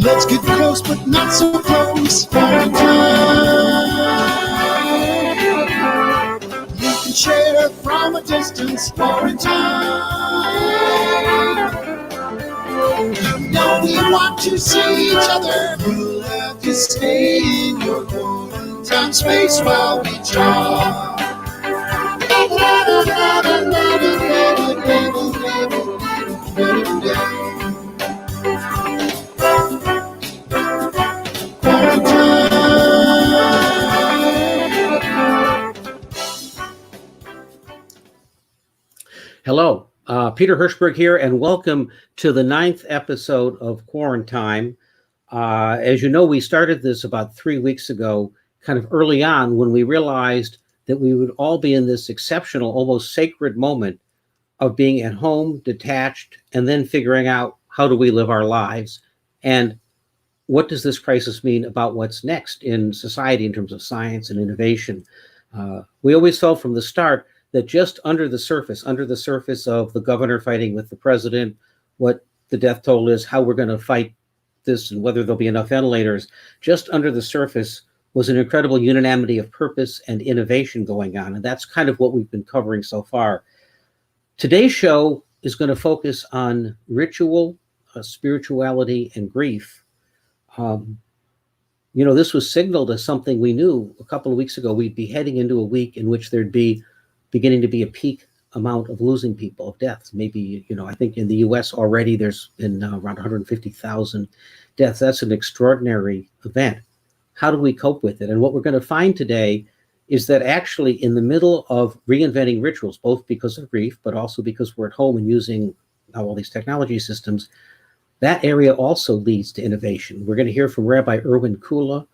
Let's get close, but not so close. Quarantine. You can share from a distance. Quarantine. You know we want to see each other. You'll have to stay in your quarantine space while we talk. Hello, Peter Hirschberg here, and welcome to the 9th episode of Quarantime. As you know, we started this about 3 weeks ago, kind of early on, when we realized that we would all be in this exceptional, almost sacred moment of being at home, detached, and then figuring out how do we live our lives, and what does this crisis mean about what's next in society in terms of science and innovation. We always felt from the start that just under the surface of the governor fighting with the president, what the death toll is, how we're going to fight this, and whether there'll be enough ventilators, just under the surface was an incredible unanimity of purpose and innovation going on. And that's kind of what we've been covering so far. Today's show is going to focus on ritual, spirituality, and grief. This was signaled as something we knew a couple of weeks ago. We'd be heading into a week in which there'd be beginning to be a peak amount of losing people, of deaths. Maybe, I think in the US already there's been around 150,000 deaths. That's an extraordinary event. How do we cope with it? And what we're going to find today is that actually in the middle of reinventing rituals, both because of grief, but also because we're at home and using now all these technology systems, that area also leads to innovation. We're going to hear from Rabbi Irwin Kula,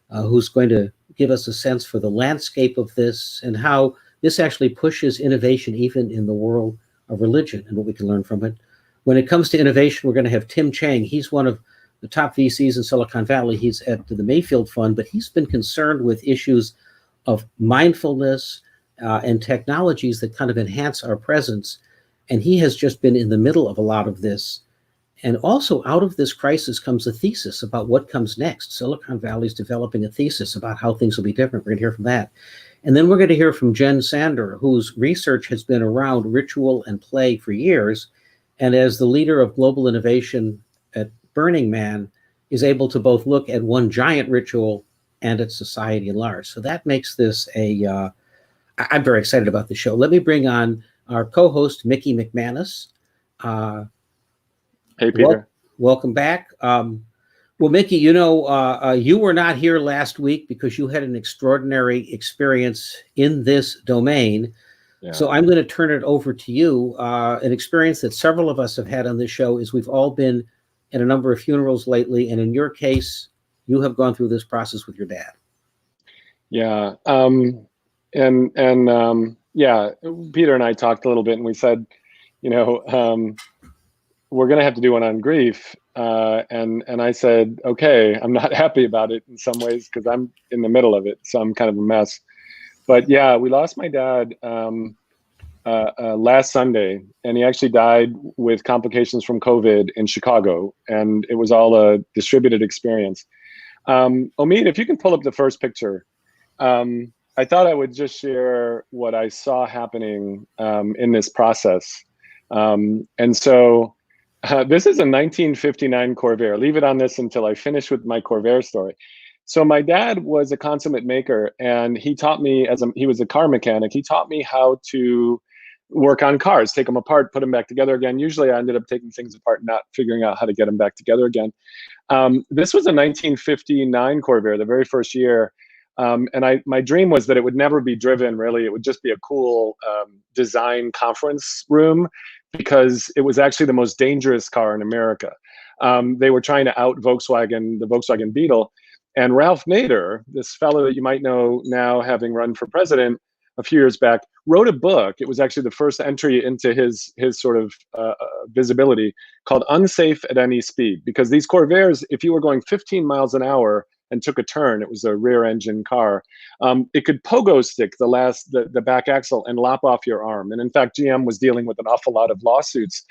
who's going to give us a sense for the landscape of this and how this actually pushes innovation even in the world of religion and what we can learn from it. When it comes to innovation, we're going to have Tim Chang. He's one of the top VCs in Silicon Valley. He's at the Mayfield Fund, but he's been concerned with issues of mindfulness and technologies that kind of enhance our presence. And he has just been in the middle of a lot of this. And also out of this crisis comes a thesis about what comes next. Silicon Valley's developing a thesis about how things will be different. We're going to hear from that. And then we're going to hear from Jenn Sander, whose research has been around ritual and play for years. And as the leader of global innovation at Burning Man, is able to both look at one giant ritual and at society at large. So that makes this I'm very excited about the show. Let me bring on our co-host, Mickey McManus. Hey, Peter. Welcome back. Well, Mickey, you were not here last week because you had an extraordinary experience in this domain. Yeah. So I'm going to turn it over to you. An experience that several of us have had on this show is we've all been at a number of funerals lately. And in your case, you have gone through this process with your dad. Yeah. Yeah, Peter and I talked a little bit and we said, we're going to have to do one on grief. And I said, okay, I'm not happy about it in some ways because I'm in the middle of it. So I'm kind of a mess. But yeah, we lost my dad last Sunday, and he actually died with complications from COVID in Chicago. And it was all a distributed experience. Omid, if you can pull up the first picture. I thought I would just share what I saw happening in this process. This is a 1959 Corvair. Leave it on this until I finish with my Corvair story. So my dad was a consummate maker, and he taught me, he was a car mechanic, he taught me how to work on cars, take them apart, put them back together again. Usually I ended up taking things apart, not figuring out how to get them back together again. This was a 1959 Corvair, the very first year. And my dream was that it would never be driven, really. It would just be a cool design conference room, because it was actually the most dangerous car in America. They were trying to out Volkswagen, the Volkswagen Beetle. And Ralph Nader, this fellow that you might know now, having run for president a few years back, wrote a book. It was actually the first entry into his sort of visibility, called Unsafe at Any Speed. Because these Corvairs, if you were going 15 miles an hour and took a turn, it was a rear engine car, it could pogo stick the back axle and lop off your arm. And in fact, GM was dealing with an awful lot of lawsuits.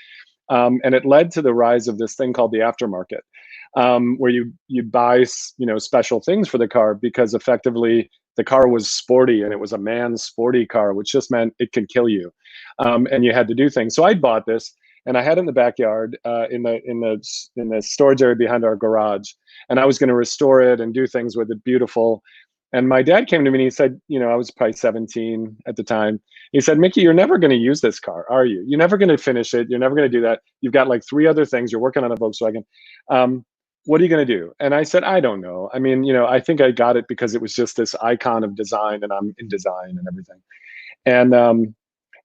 And it led to the rise of this thing called the aftermarket. where you buy special things for the car, because effectively the car was sporty and it was a man's sporty car, which just meant it could kill you, and you had to do things. So I bought this and I had it in the backyard, in the storage area behind our garage, and I was going to restore it and do things with it. Beautiful. And my dad came to me and he said, I was probably 17 at the time. He said, Mickey, you're never going to use this car, are you? You're never going to finish it. You're never going to do that. You've got like 3 other things. You're working on a Volkswagen. What are you going to do? And I said, I don't know. I mean, I think I got it because it was just this icon of design, and I'm in design and everything.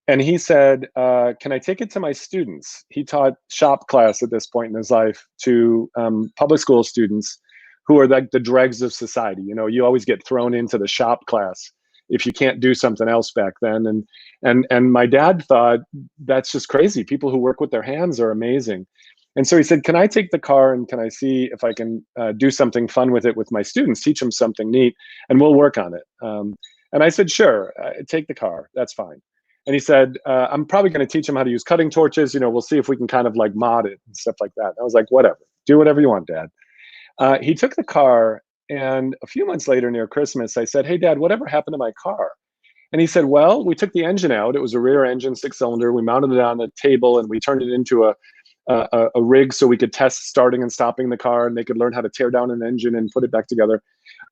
And he said, can I take it to my students? He taught shop class at this point in his life to public school students who are like the dregs of society. You always get thrown into the shop class if you can't do something else back then. And my dad thought, that's just crazy. People who work with their hands are amazing. And so he said, can I take the car and can I see if I can do something fun with it with my students, teach them something neat, and we'll work on it. And I said, sure, take the car. That's fine. And he said, I'm probably going to teach them how to use cutting torches. We'll see if we can kind of like mod it and stuff like that. And I was like, whatever, do whatever you want, Dad. He took the car, and a few months later near Christmas, I said, hey, Dad, whatever happened to my car? And he said, well, we took the engine out. It was a rear engine 6-cylinder. We mounted it on the table and we turned it into a rig so we could test starting and stopping the car, and they could learn how to tear down an engine and put it back together.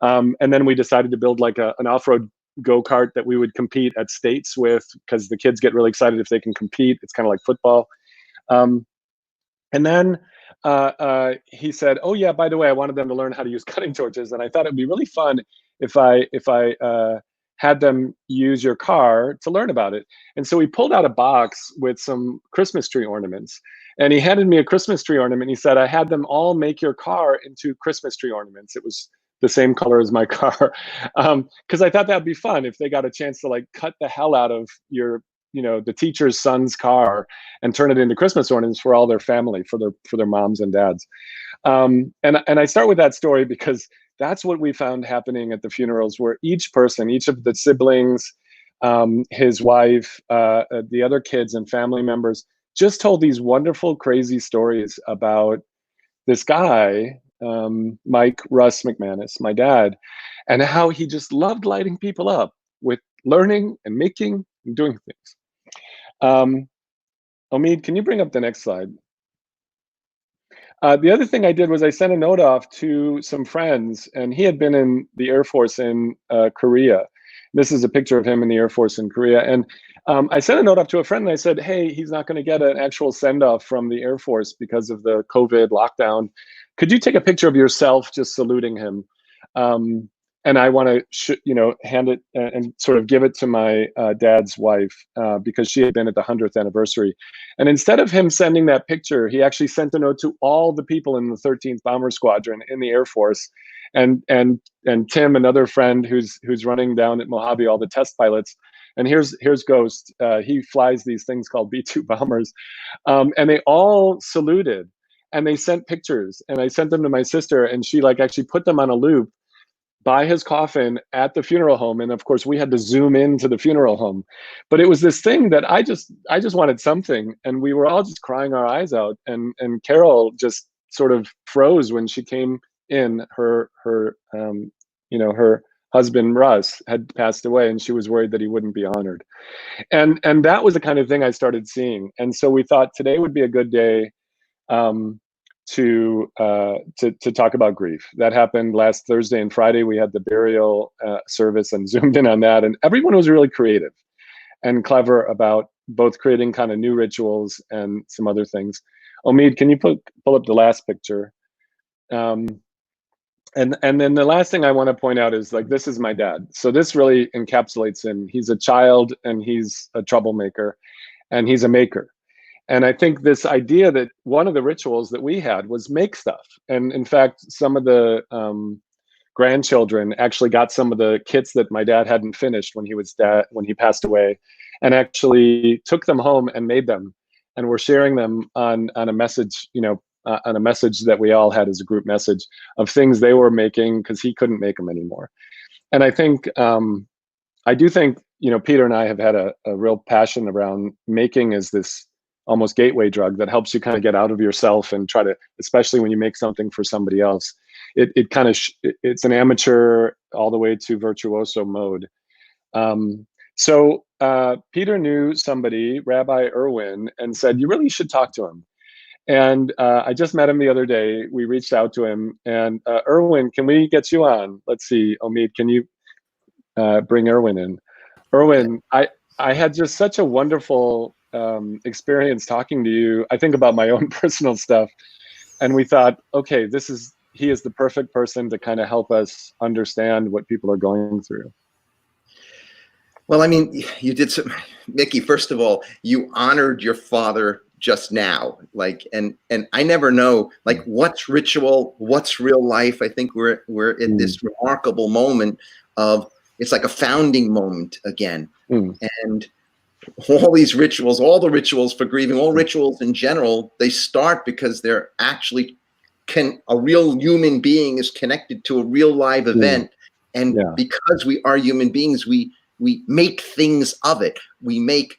And then we decided to build like an off-road go-kart that we would compete at states with, because the kids get really excited if they can compete. It's kind of like football. And then he said, oh yeah, by the way, I wanted them to learn how to use cutting torches. And I thought it'd be really fun if I had them use your car to learn about it. And so he pulled out a box with some Christmas tree ornaments, and he handed me a Christmas tree ornament. He said, I had them all make your car into Christmas tree ornaments. It was the same color as my car. Because I thought that'd be fun if they got a chance to like cut the hell out of the teacher's son's car and turn it into Christmas ornaments for all their family, for their moms and dads. And I start with that story because that's what we found happening at the funerals, where each person, each of the siblings, his wife, the other kids and family members just told these wonderful, crazy stories about this guy, Mike Russ McManus, my dad, and how he just loved lighting people up with learning and making and doing things. Omid, can you bring up the next slide? The other thing I did was I sent a note off to some friends, and he had been in the Air Force in Korea. This is a picture of him in the Air Force in Korea. And I sent a note off to a friend and I said, hey, he's not going to get an actual send-off from the Air Force because of the COVID lockdown. Could you take a picture of yourself just saluting him? And I want to, hand it and sort of give it to my dad's wife because she had been at the 100th anniversary. And instead of him sending that picture, he actually sent a note to all the people in the 13th Bomber Squadron in the Air Force, and Tim, another friend who's running down at Mojave, all the test pilots. And here's Ghost. He flies these things called B-2 bombers, and they all saluted, and they sent pictures, and I sent them to my sister, and she actually put them on a loop by his coffin at the funeral home. And of course we had to zoom into the funeral home, but it was this thing that I just wanted something, and we were all just crying our eyes out. And Carol just sort of froze when she came in. Her husband Russ had passed away, and she was worried that he wouldn't be honored. And that was the kind of thing I started seeing. And so we thought today would be a good day to talk about grief. That happened last Thursday and Friday. We had the burial service and zoomed in on that, and everyone was really creative and clever about both creating kind of new rituals and some other things. Omid, can you pull up the last picture? And then the last thing I want to point out is this is my dad. So this really encapsulates him. He's a child, and he's a troublemaker, and he's a maker. And I think this idea that one of the rituals that we had was make stuff. And in fact, some of the grandchildren actually got some of the kits that my dad hadn't finished when he passed away, and actually took them home and made them, and we're sharing them on a message, on a message that we all had as a group message of things they were making because he couldn't make them anymore. And I think, I do think, Peter and I have had a real passion around making as this almost gateway drug that helps you kind of get out of yourself and try to, especially when you make something for somebody else. It's an amateur all the way to virtuoso mode. So Peter knew somebody, Rabbi Irwin, and said, you really should talk to him. And I just met him the other day. We reached out to him, and Irwin, can we get you on? Let's see, Omid, can you bring Irwin in? Irwin, I had just such a wonderful experience talking to you. I think about my own personal stuff, and we thought, okay, he is the perfect person to kind of help us understand what people are going through. Well, I mean, you did some, Mickey, first of all, you honored your father just now, like, and I never know, like, what's ritual, what's real life. I think we're in this remarkable moment of, it's like a founding moment again. And all these rituals, all the rituals for grieving, all rituals in general, they start because they're actually, a real human being is connected to a real live event. And because we are human beings, we make things of it. We make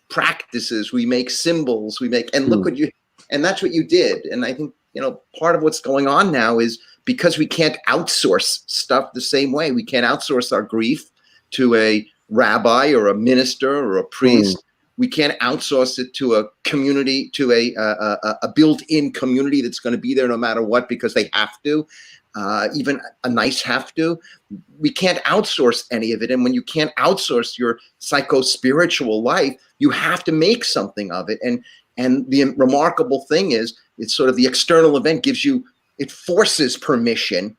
practices, we make symbols, we make, and look what you, and that's what you did. And I think, you know, part of what's going on now is because we can't outsource stuff the same way. We can't outsource our grief to a rabbi or a minister or a priest. We can't outsource it to a community, to a built-in community that's going to be there no matter what because they have to. Even a nice have to. We can't outsource any of it. And when you can't outsource your psycho-spiritual life, you have to make something of it. And the remarkable thing is, it's sort of the external event gives you, it forces permission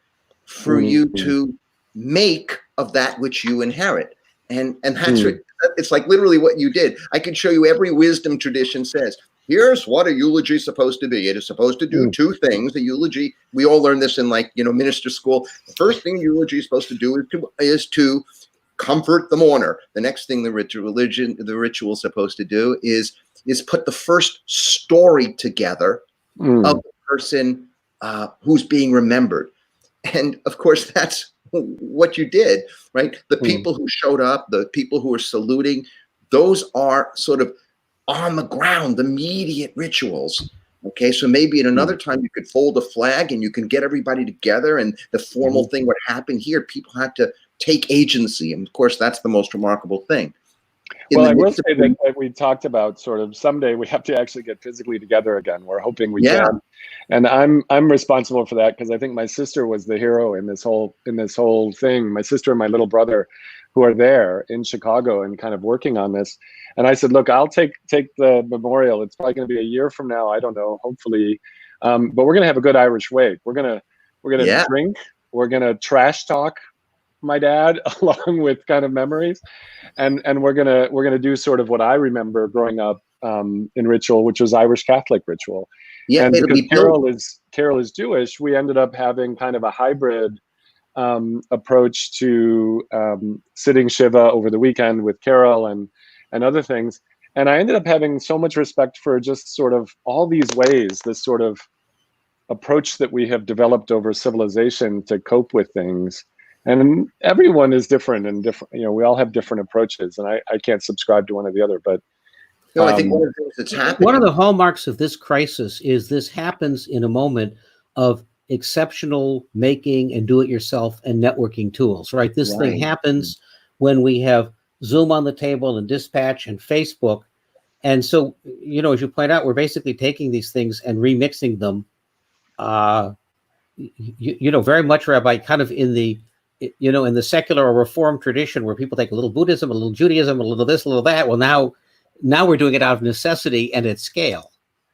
for you to make of that which you inherit. And that's what, it's like literally what you did. I can show you every wisdom tradition says, here's what a eulogy is supposed to be. It is supposed to do two things. A eulogy, we all learn this in, like, you know, minister school. The first thing eulogy is supposed to do is to comfort the mourner. The next thing the ritual is supposed to do is put the first story together of the person who's being remembered. And of course, that's what you did, right? The people who showed up, the people who were saluting, those are sort of on the ground, immediate rituals. Okay, so maybe at another time you could fold a flag and you can get everybody together and the formal thing would happen. Here, people had to take agency. And of course, that's the most remarkable thing. Well, I will say that we talked about sort of someday we have to actually get physically together again. We're hoping we can. And I'm responsible for that because I think my sister was the hero in this whole thing. My sister and my little brother, who are there in Chicago and kind of working on this. And I said, look, I'll take the memorial. It's probably going to be a year from now. I don't know, hopefully. But we're going to have a good Irish wake. We're going to drink. We're going to trash talk my dad along with kind of memories. And we're going to do sort of what I remember growing up in ritual, which was Irish Catholic ritual. Yeah, and because Carol is Jewish, we ended up having kind of a hybrid approach to sitting Shiva over the weekend with Carol and other things. And I ended up having so much respect for just sort of all these ways, this sort of approach that we have developed over civilization to cope with things. And everyone is different and different, you know, we all have different approaches, and I can't subscribe to one or the other, but no, I think one of the things that's happening. One of the hallmarks of this crisis is this happens in a moment of exceptional making and do-it-yourself and networking tools, right? This thing happens when we have Zoom on the table and Dispatch and Facebook. And so, you know, as you point out, we're basically taking these things and remixing them, you know, very much, Rabbi, kind of in the, you know, in the secular or reform tradition where people take a little Buddhism, a little Judaism, a little this, a little that. Well, now we're doing it out of necessity and at scale.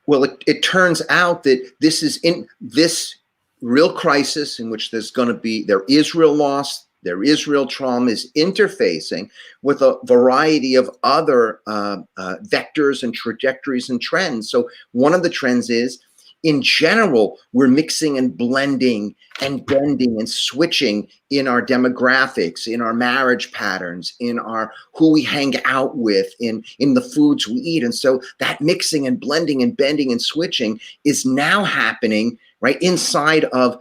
Well, it turns out that this is in this real crisis in which there is real loss, there is real trauma, is interfacing with a variety of other vectors and trajectories and trends. So one of the trends is, in general, we're mixing and blending and bending and switching in our demographics, in our marriage patterns, in our who we hang out with, in the foods we eat. And so that mixing and blending and bending and switching is now happening right inside of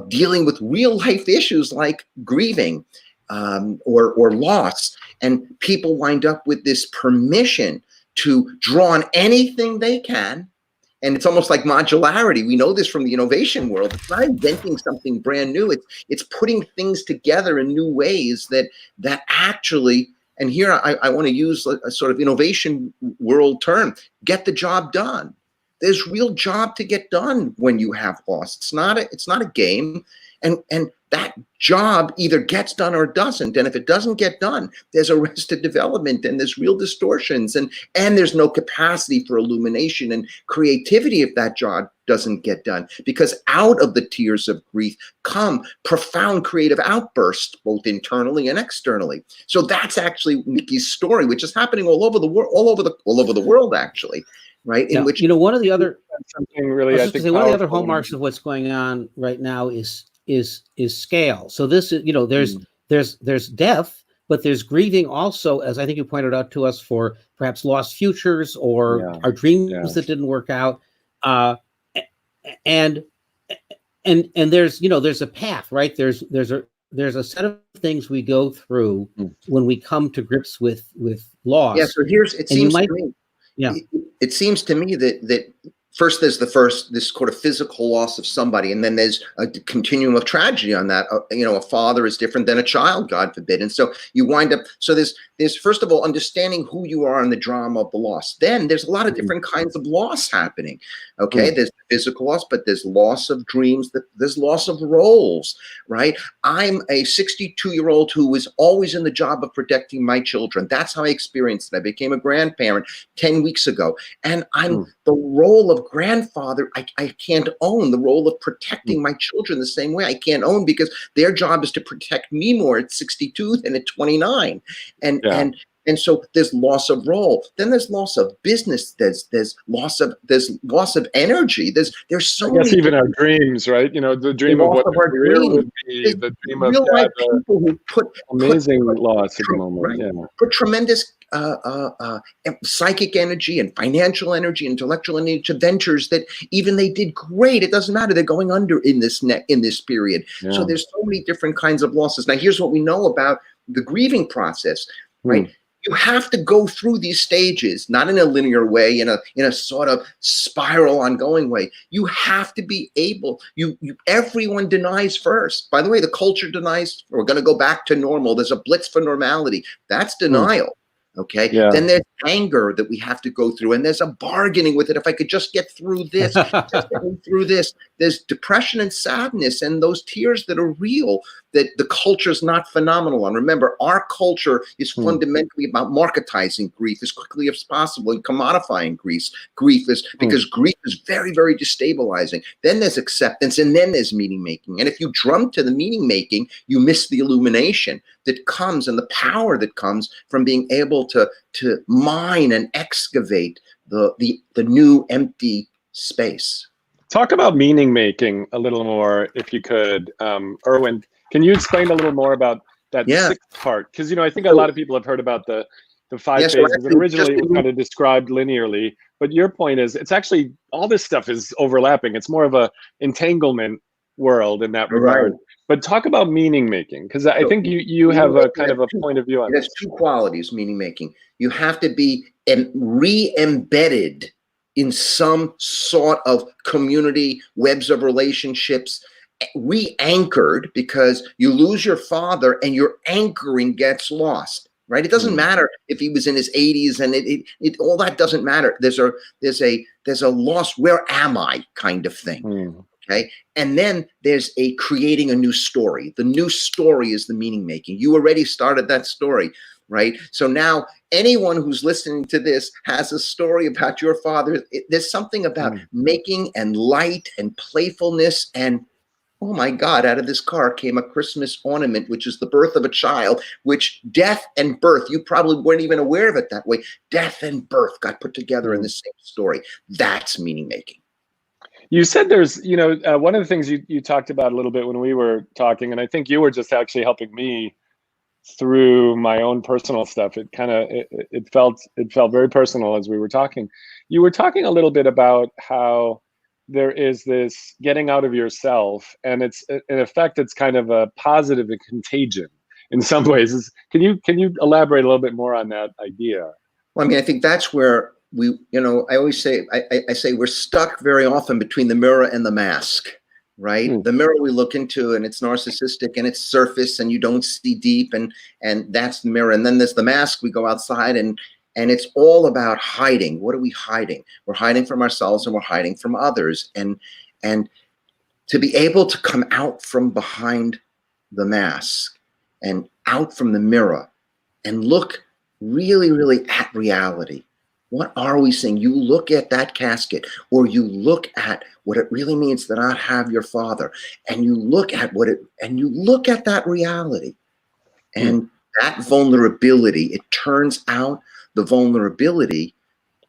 dealing with real life issues like grieving or loss. And people wind up with this permission to draw on anything they can. And it's almost like modularity. We know this from the innovation world. It's not inventing something brand new. It's putting things together in new ways that actually, and here I want to use a sort of innovation world term, get the job done. There's real job to get done when you have loss. It's not a game. And that job either gets done or doesn't. And if it doesn't get done, there's arrested development and there's real distortions and there's no capacity for illumination and creativity if that job doesn't get done. Because out of the tears of grief come profound creative outbursts, both internally and externally. So that's actually Mickey's story, which is happening all over the world, actually. Right. In which, one of the other something really, I think, one of the other hallmarks of what's going on right now is scale. So this is, there's death, but there's grieving also, as I think you pointed out to us, for perhaps lost futures or our dreams that didn't work out. And there's, there's a path, right? There's a set of things we go through when we come to grips with loss. Yeah. So it seems to me that first there's this sort of physical loss of somebody, and then there's a continuum of tragedy on that. A father is different than a child, God forbid. And so you wind up, so there's first of all, understanding who you are in the drama of the loss. Then there's a lot of different kinds of loss happening. Okay. There's physical loss, but there's loss of dreams, there's loss of roles, right? I'm a 62-year-old who was always in the job of protecting my children. That's how I experienced it. I became a grandparent 10 weeks ago. And I'm the role of grandfather, I can't own. The role of protecting my children the same way I can't own, because their job is to protect me more at 62 than at 29. And so there's loss of role. Then there's loss of business. There's loss of energy. There's so many. Even our dreams, right? The dream of what our career would be. The dream of people who put amazing loss at the moment. Right? Put tremendous psychic energy and financial energy, intellectual energy to ventures that even they did great. It doesn't matter. They're going under in this period. Yeah. So there's so many different kinds of losses. Now, here's what we know about the grieving process, right? You have to go through these stages, not in a linear way, in a sort of spiral ongoing way. You have to be able, everyone denies first. By the way, the culture denies, we're going to go back to normal. There's a blitz for normality. That's denial. Okay. Yeah. Then there's anger that we have to go through, and there's a bargaining with it. If I could just get through this, just get through this. There's depression and sadness, and those tears that are real, that the culture is not phenomenal on. Remember, our culture is fundamentally about marketizing grief as quickly as possible and commodifying grief. Grief is because grief is very, very destabilizing. Then there's acceptance, and then there's meaning making. And if you drum to the meaning making, you miss the illumination that comes and the power that comes from being able to mine and excavate the new empty space. Talk about meaning making a little more, if you could, Irwin. Can you explain a little more about that sixth part? Because I think a lot of people have heard about the 5 phases, and originally it was kind of described linearly. But your point is, it's actually all this stuff is overlapping. It's more of a entanglement world in that regard. Right. But talk about meaning making, because I think you have a kind of a point of view on this. There's 2 qualities, meaning making. You have to be re-embedded in some sort of community, webs of relationships, re-anchored, because you lose your father and your anchoring gets lost. Right? It doesn't matter if he was in his 80s, and it all that doesn't matter. There's a loss. Where am I? Kind of thing. Okay. And then there's a creating a new story. The new story is the meaning making. You already started that story, right? So now anyone who's listening to this has a story about your father. There's something about making and light and playfulness, and oh my God, out of this car came a Christmas ornament, which is the birth of a child, which death and birth, you probably weren't even aware of it that way. Death and birth got put together in the same story. That's meaning making. You said there's, one of the things you talked about a little bit when we were talking, and I think you were just actually helping me through my own personal stuff. It kind of, it felt very personal as we were talking. You were talking a little bit about how there is this getting out of yourself, and it's, in effect, it's kind of a positive contagion in some ways. Can you elaborate a little bit more on that idea? Well, I mean, I think that's where we, I always say, I say we're stuck very often between the mirror and the mask, right? The mirror we look into, and it's narcissistic and it's surface and you don't see deep, and that's the mirror. And then there's the mask. We go outside and it's all about hiding. What are we hiding? We're hiding from ourselves and we're hiding from others. And to be able to come out from behind the mask and out from the mirror and look really, really at reality. What are we seeing? You look at that casket, or you look at what it really means to not have your father, and you look at that reality and that vulnerability. It turns out the vulnerability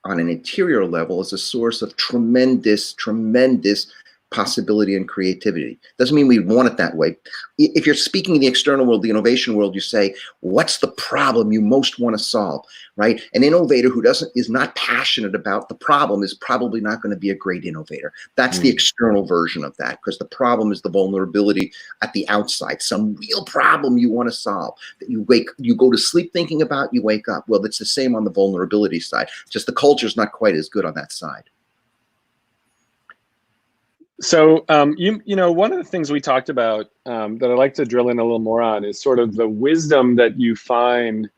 on an interior level is a source of tremendous, tremendous possibility and creativity. Doesn't mean we want it that way. If you're speaking in the external world, the innovation world, you say, what's the problem you most want to solve, right? An innovator who is not passionate about the problem is probably not going to be a great innovator. That's the external version of that, because the problem is the vulnerability at the outside, some real problem you want to solve that you go to sleep thinking about, you wake up. Well, it's the same on the vulnerability side. Just the culture's not quite as good on that side. So, one of the things we talked about that I'd like to drill in a little more on is sort of the wisdom that you find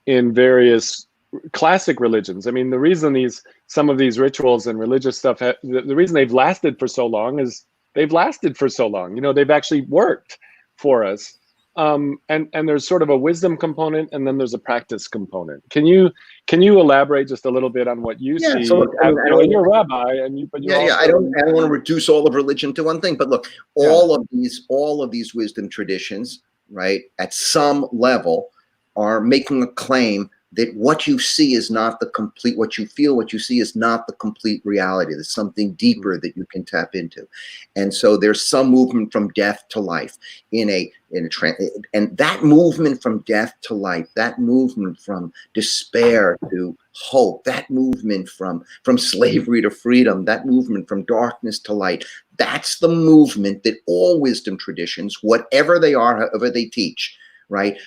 in various classic religions. I mean, the reason some of these rituals and religious stuff, the reason they've lasted for so long is they've lasted for so long. They've actually worked for us. And there's sort of a wisdom component, and then there's a practice component. Can you elaborate just a little bit on what you see? So, you're a rabbi, but you're also, I don't want to reduce all of religion to one thing, but look, all of these wisdom traditions, right, at some level, are making a claim that what you see is not the complete, what you feel, what you see is not the complete reality. There's something deeper that you can tap into. And so there's some movement from death to life and that movement from death to life, that movement from despair to hope, that movement from slavery to freedom, that movement from darkness to light, that's the movement that all wisdom traditions, whatever they are, however they teach, right,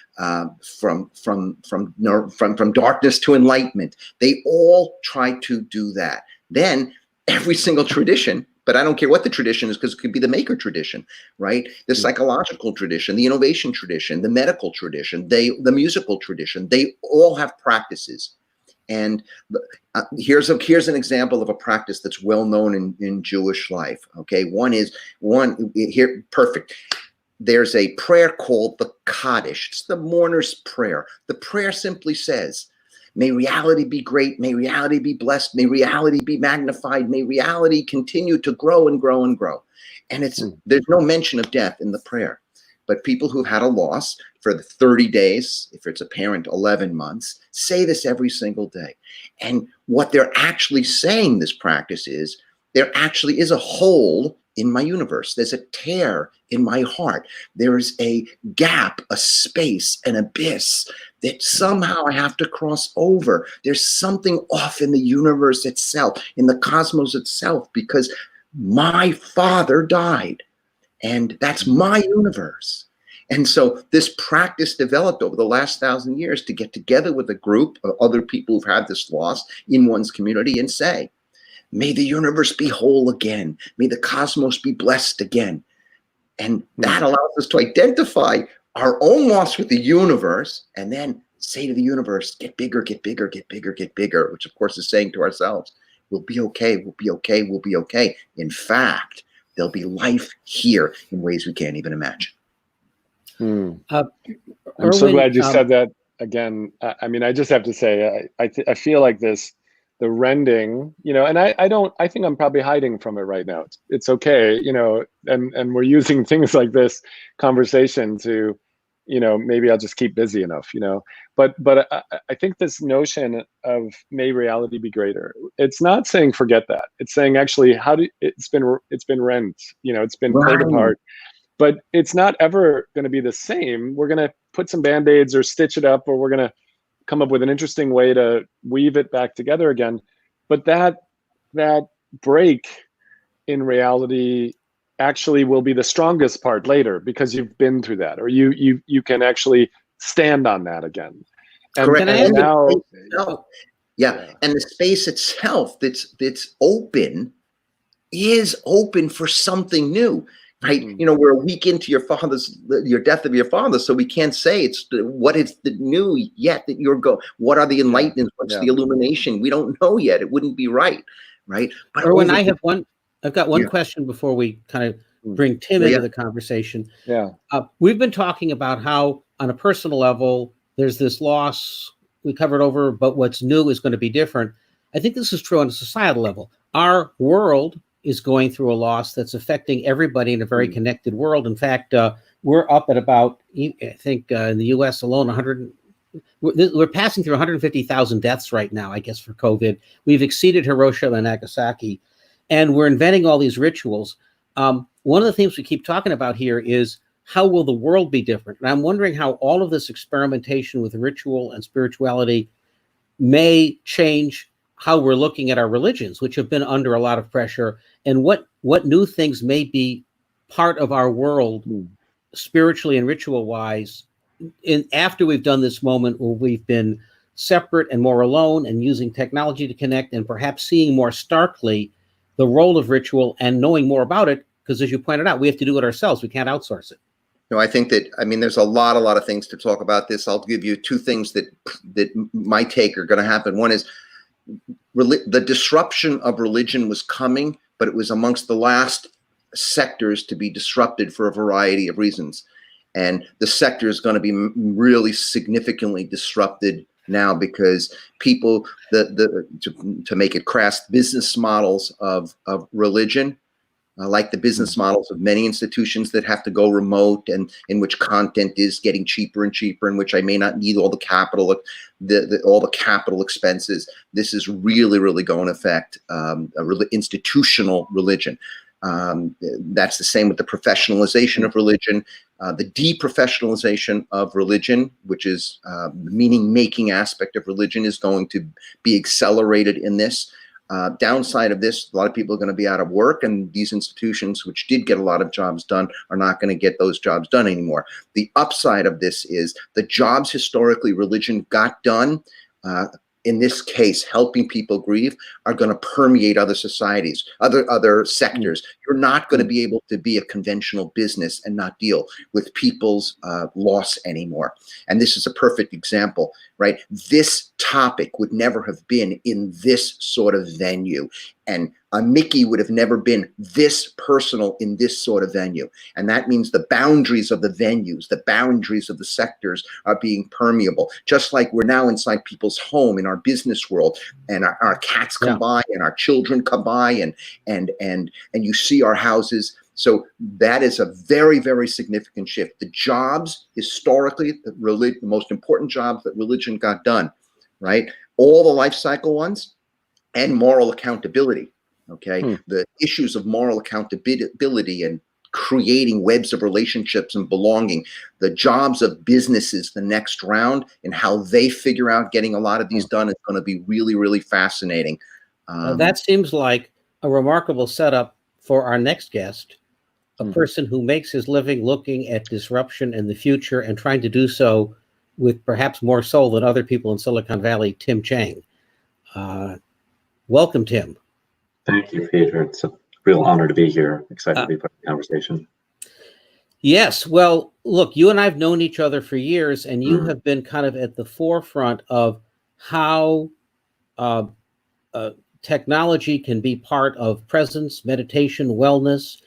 from darkness to enlightenment, they all try to do that. Then every single tradition, but I don't care what the tradition is, because it could be the maker tradition, right, the psychological tradition, the innovation tradition, the medical tradition, the musical tradition, they all have practices. And here's an example of a practice that's well known in Jewish life. Okay, perfect. There's a prayer called the Kaddish. It's the mourner's prayer. The prayer simply says, may reality be great, may reality be blessed, may reality be magnified, may reality continue to grow and grow and grow. And there's no mention of death in the prayer. But people who've had a loss for the 30 days, if it's a parent, 11 months, say this every single day. And what they're actually saying, this practice is, there actually is a hole in my universe. There's a tear in my heart. There is a gap, a space, an abyss that somehow I have to cross over. There's something off in the universe itself, in the cosmos itself, because my father died, and that's my universe. And so this practice developed over the last 1,000 years to get together with a group of other people who've had this loss in one's community and say, may the universe be whole again. May the cosmos be blessed again. And that allows us to identify our own loss with the universe and then say to the universe, get bigger, get bigger, get bigger, get bigger, which of course is saying to ourselves, we'll be okay, we'll be okay, we'll be okay. In fact, there'll be life here in ways we can't even imagine. I'm so glad you said that again. I mean, I just have to say, I feel like the rending, and I think I'm probably hiding from it right now. It's okay, and we're using things like this conversation to, maybe I'll just keep busy enough, but I think this notion of may reality be greater, it's not saying forget that. It's saying actually it's been rent, it's been pulled apart, but it's not ever going to be the same. We're going to put some Band-Aids or stitch it up, or we're going to come up with an interesting way to weave it back together again. But that break in reality actually will be the strongest part later, because you've been through that, or you can actually stand on that again. And, correct. And now, Yeah. And the space itself that's open is open for something new, right? You know, we're a week into your death of your father, so we can't say what is the new yet that what are the enlightenments? What's the illumination? We don't know yet. It wouldn't be right. But Erwin, I've got one question before we kind of bring Tim into the conversation. We've been talking about how on a personal level, there's this loss we covered over, but what's new is going to be different. I think this is true on a societal level. Our world is going through a loss that's affecting everybody in a very connected world. In fact, we're up at about, I think in the US alone, we're passing through 150,000 deaths right now, I guess, for COVID. We've exceeded Hiroshima and Nagasaki, and we're inventing all these rituals. One of the things we keep talking about here is how will the world be different? And I'm wondering how all of this experimentation with ritual and spirituality may change how we're looking at our religions, which have been under a lot of pressure, and what new things may be part of our world spiritually and ritual wise after we've done this moment where we've been separate and more alone and using technology to connect, and perhaps seeing more starkly the role of ritual and knowing more about it, because as you pointed out, we have to do it ourselves. We can't outsource it. No, I think that, there's a lot of things to talk about this. I'll give you two things that my take are going to happen. One is the disruption of religion was coming, but it was amongst the last sectors to be disrupted for a variety of reasons. And the sector is going to be really significantly disrupted now because people, to make it crass, business models of religion, like the business models of many institutions that have to go remote and in which content is getting cheaper and cheaper, in which I may not need all the capital, all the capital expenses. This is really, really going to affect institutional religion. That's the same with the professionalization of religion, the deprofessionalization of religion, which is the meaning-making aspect of religion, is going to be accelerated in this. Downside of this, a lot of people are going to be out of work, and these institutions, which did get a lot of jobs done, are not going to get those jobs done anymore. The upside of this is the jobs historically religion got done, in this case, helping people grieve, are going to permeate other societies, other sectors. You're not going to be able to be a conventional business and not deal with people's loss anymore. And this is a perfect example, right? This topic would never have been in this sort of venue. And Mickey would have never been this personal in this sort of venue. And that means the boundaries of the venues, the boundaries of the sectors are being permeable. Just like we're now inside people's home in our business world, and our cats come by and our children come by and you see our houses. So that is a very, very significant shift. The jobs, historically, the most important jobs that religion got done, right? All the life cycle ones, and moral accountability, okay? The issues of moral accountability and creating webs of relationships and belonging, the jobs of businesses, the next round, and how they figure out getting a lot of these done is going to be really, really fascinating. That seems like a remarkable setup for our next guest, a person who makes his living looking at disruption in the future and trying to do so with perhaps more soul than other people in Silicon Valley, Tim Chang. Welcome, Tim. Thank you, Peter. It's a real honor to be here. Excited to be part of the conversation. Yes. Well, look, you and I have known each other for years, and you have been kind of at the forefront of how technology can be part of presence, meditation, wellness.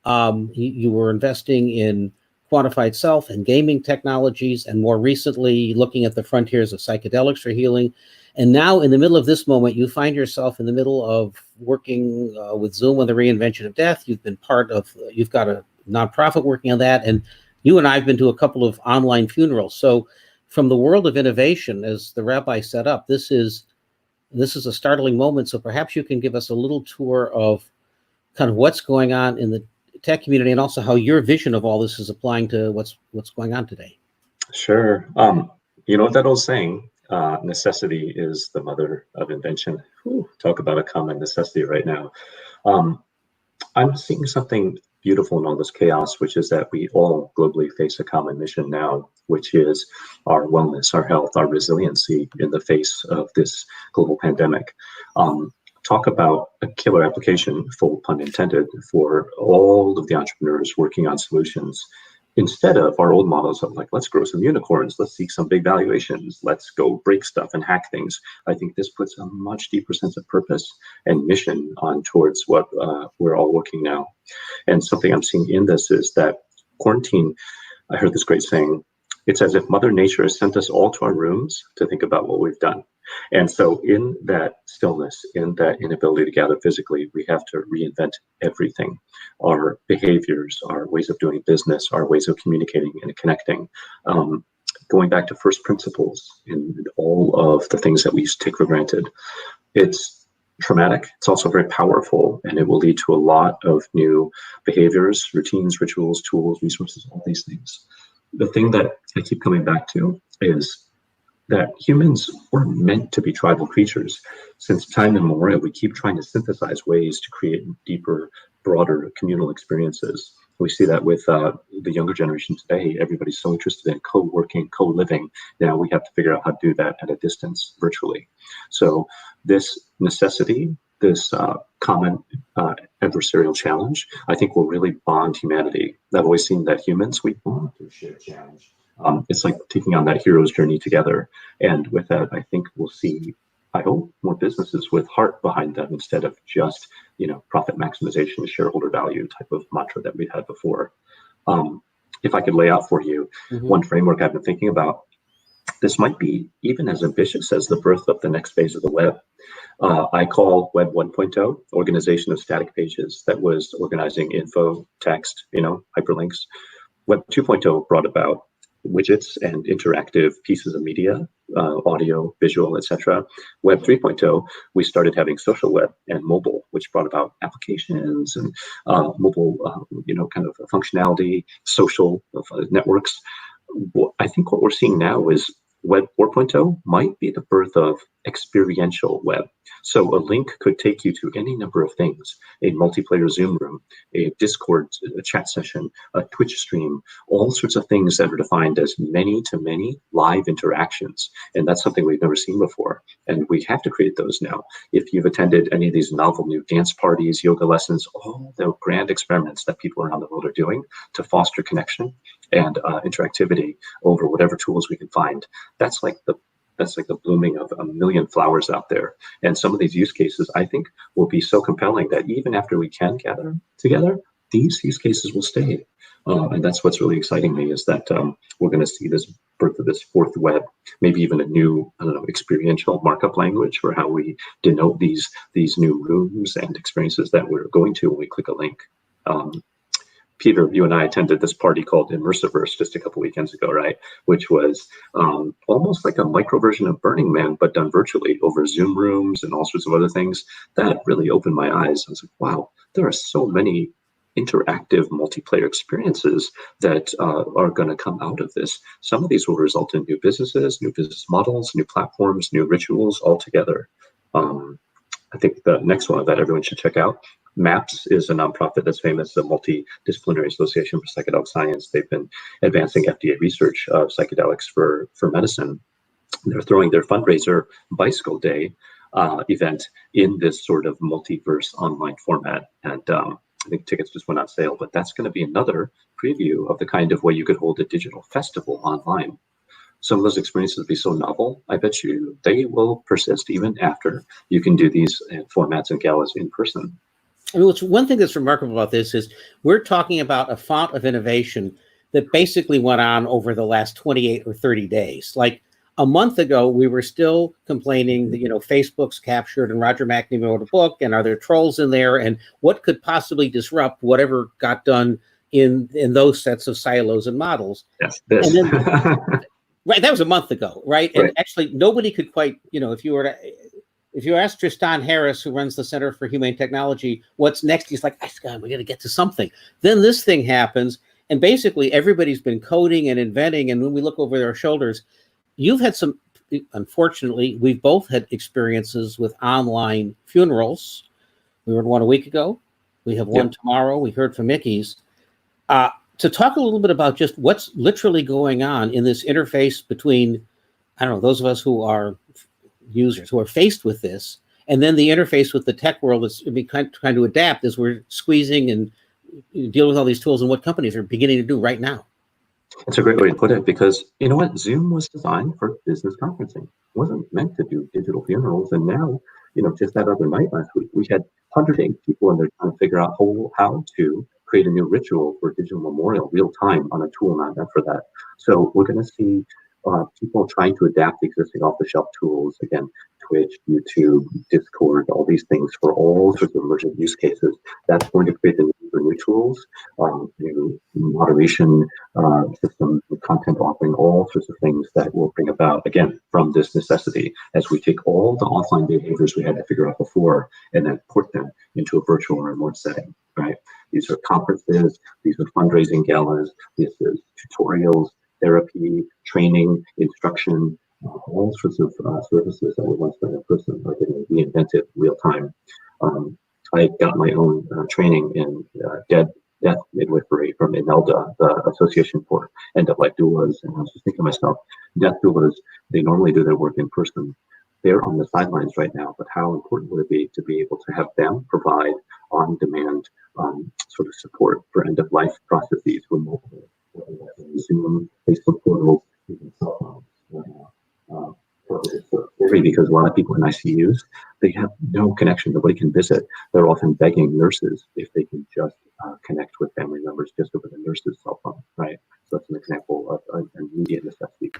You were investing in quantified self and gaming technologies, and more recently looking at the frontiers of psychedelics for healing. And now in the middle of this moment, you find yourself in the middle of working with Zoom on the reinvention of death. You've got a nonprofit working on that. And you and I have been to a couple of online funerals. So from the world of innovation, as the rabbi set up, this is a startling moment. So perhaps you can give us a little tour of kind of what's going on in the tech community, and also how your vision of all this is applying to what's going on today. Sure. You know what that old saying, necessity is the mother of invention. Whew, talk about a common necessity right now. I'm seeing something beautiful in all this chaos, which is that we all globally face a common mission now. which is our wellness, our health, our resiliency in the face of this global pandemic. Talk about a killer application, full pun intended, for all of the entrepreneurs working on solutions instead of our old models of like, let's grow some unicorns, let's seek some big valuations, let's go break stuff and hack things. I think this puts a much deeper sense of purpose and mission on towards what we're all working now. And something I'm seeing in this is that quarantine, I heard this great saying, it's as if Mother Nature has sent us all to our rooms to think about what we've done. And so in that stillness, in that inability to gather physically, we have to reinvent everything. Our behaviors, our ways of doing business, our ways of communicating and connecting. Going back to first principles in all of the things that we used to take for granted. It's traumatic. It's also very powerful, and it will lead to a lot of new behaviors, routines, rituals, tools, resources, all these things. The thing that I keep coming back to is that humans were meant to be tribal creatures. Since time immemorial, we keep trying to synthesize ways to create deeper, broader communal experiences. We see that with the younger generation today. Everybody's so interested in co-working, co-living. Now we have to figure out how to do that at a distance virtually. So this necessity, this common adversarial challenge, I think will really bond humanity. I've always seen that humans, we bond through shared challenge. It's like taking on that hero's journey together. And with that, I think we'll see, I hope, more businesses with heart behind them instead of just, profit maximization, shareholder value type of mantra that we had before. If I could lay out for you one framework I've been thinking about, this might be even as ambitious as the birth of the next phase of the web. I call Web 1.0 organization of static pages. That was organizing info, text, hyperlinks. Web 2.0 brought about widgets and interactive pieces of media, audio, visual, etc. Web 3.0, we started having social web and mobile, which brought about applications and mobile, kind of functionality, social networks. I think what we're seeing now is Web 4.0 might be the birth of experiential web. So a link could take you to any number of things: a multiplayer Zoom room, a Discord a chat session, a Twitch stream, all sorts of things that are defined as many-to-many live interactions. And that's something we've never seen before. And we have to create those now. If you've attended any of these novel new dance parties, yoga lessons, all the grand experiments that people around the world are doing to foster connection and interactivity over whatever tools we can find, that's like the blooming of a million flowers out there. And some of these use cases, I think, will be so compelling that even after we can gather together, these use cases will stay. And that's what's really exciting me, is that we're going to see this birth of this fourth web, maybe even a new, experiential markup language for how we denote these new rooms and experiences that we're going to when we click a link. Peter, you and I attended this party called Immersiverse just a couple weekends ago, right? Which was almost like a micro version of Burning Man, but done virtually over Zoom rooms and all sorts of other things. That really opened my eyes. I was like, wow, there are so many interactive multiplayer experiences that are going to come out of this. Some of these will result in new businesses, new business models, new platforms, new rituals altogether. I think the next one that everyone should check out, MAPS, is a nonprofit that's famous, a multidisciplinary association for psychedelic science. They've been advancing FDA research of psychedelics for medicine. They're throwing their fundraiser Bicycle Day event in this sort of multiverse online format. And I think tickets just went on sale, but that's going to be another preview of the kind of way you could hold a digital festival online. Some of those experiences will be so novel, I bet you they will persist even after you can do these formats and galas in person. I mean, one thing that's remarkable about this is we're talking about a font of innovation that basically went on over the last 28 or 30 days. Like a month ago, we were still complaining that, Facebook's captured and Roger McNamee wrote a book, and are there trolls in there, and what could possibly disrupt whatever got done in those sets of silos and models. Yes, this. And then, right, that was a month ago, right? And actually, nobody could quite, if you ask Tristan Harris, who runs the Center for Humane Technology, what's next, he's like, we got to get to something. Then this thing happens, and basically everybody's been coding and inventing, and when we look over their shoulders, you've had some, unfortunately, we've both had experiences with online funerals. We heard one a week ago. We have one tomorrow. We heard from Mickey's. to talk a little bit about just what's literally going on in this interface between, I don't know, those of us who are users who are faced with this, and then the interface with the tech world that's trying to adapt as we're squeezing and dealing with all these tools, and what companies are beginning to do right now. It's a great way to put it, because you know what? Zoom was designed for business conferencing. It wasn't meant to do digital funerals. And now, just that other night last week, we had hundreds of people and they're trying to figure out how to create a new ritual for digital memorial real time on a tool not meant for that. So we're going to see people trying to adapt existing off-the-shelf tools, again, Twitch, YouTube, Discord, all these things for all sorts of emergent use cases. That's going to create the need for new tools, new moderation systems, content offering, all sorts of things that will bring about, again, from this necessity, as we take all the offline behaviors we had to figure out before and then put them into a virtual or remote setting, right? These are conferences, these are fundraising galas, this is tutorials, therapy, training, instruction, all sorts of services that were once done in person are getting reinvented real time. I got my own training in death midwifery from INELDA, the Association for End-of-Life Doulas, and I was just thinking to myself, death doulas, they normally do their work in person. They're on the sidelines right now, but how important would it be to be able to have them provide on-demand sort of support for end-of-life processes remotely? Zoom, Facebook portals, even cell phones. Because a lot of people in ICUs, they have no connection. Nobody can visit. They're often begging nurses if they can just connect with family members just over the nurse's cell phone, right? So that's an example of an immediate necessity.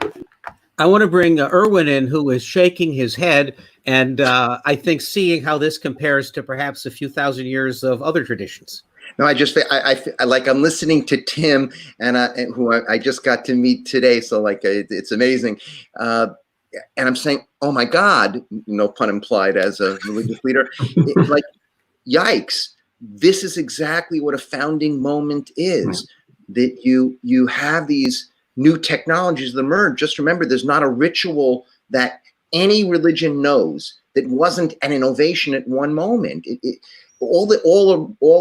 I want to bring Irwin in, who is shaking his head, and I think seeing how this compares to perhaps a few thousand years of other traditions. No, I like I'm listening to Tim, and who I just got to meet today. So it's amazing, and I'm saying, oh my God, no pun implied, as a religious leader, like, yikes! This is exactly what a founding moment is. That you have these new technologies that emerge. Just remember, there's not a ritual that any religion knows that wasn't an innovation at one moment. All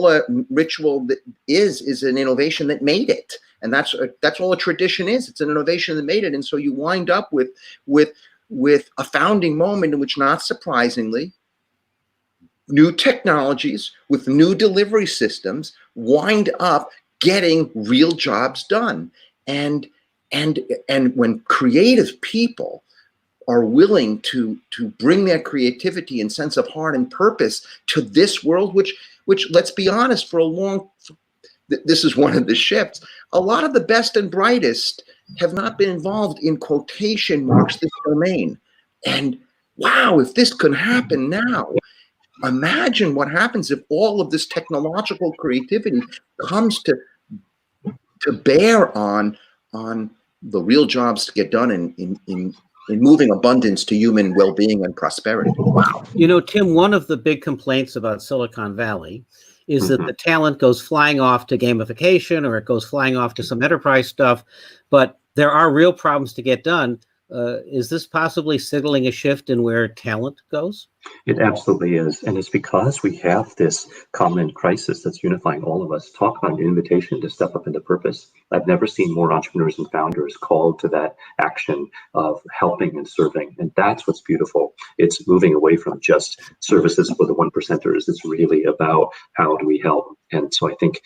a ritual that is an innovation that made it, and that's all a tradition is. It's an innovation that made it, and so you wind up with a founding moment in which, not surprisingly, new technologies with new delivery systems wind up getting real jobs done, and when creative people are willing to bring their creativity and sense of heart and purpose to this world, which let's be honest, this is one of the shifts. A lot of the best and brightest have not been involved in quotation marks this domain. And wow, if this could happen now, imagine what happens if all of this technological creativity comes to bear on the real jobs to get done in moving abundance to human well-being and prosperity. Wow. Tim, one of the big complaints about Silicon Valley is that the talent goes flying off to gamification, or it goes flying off to some enterprise stuff, but there are real problems to get done. Is this possibly signaling a shift in where talent goes? It absolutely is. And it's because we have this common crisis that's unifying all of us. Talk about an invitation to step up into purpose. I've never seen more entrepreneurs and founders called to that action of helping and serving. And that's what's beautiful. It's moving away from just services for the 1%ers. It's really about how do we help. And so I think,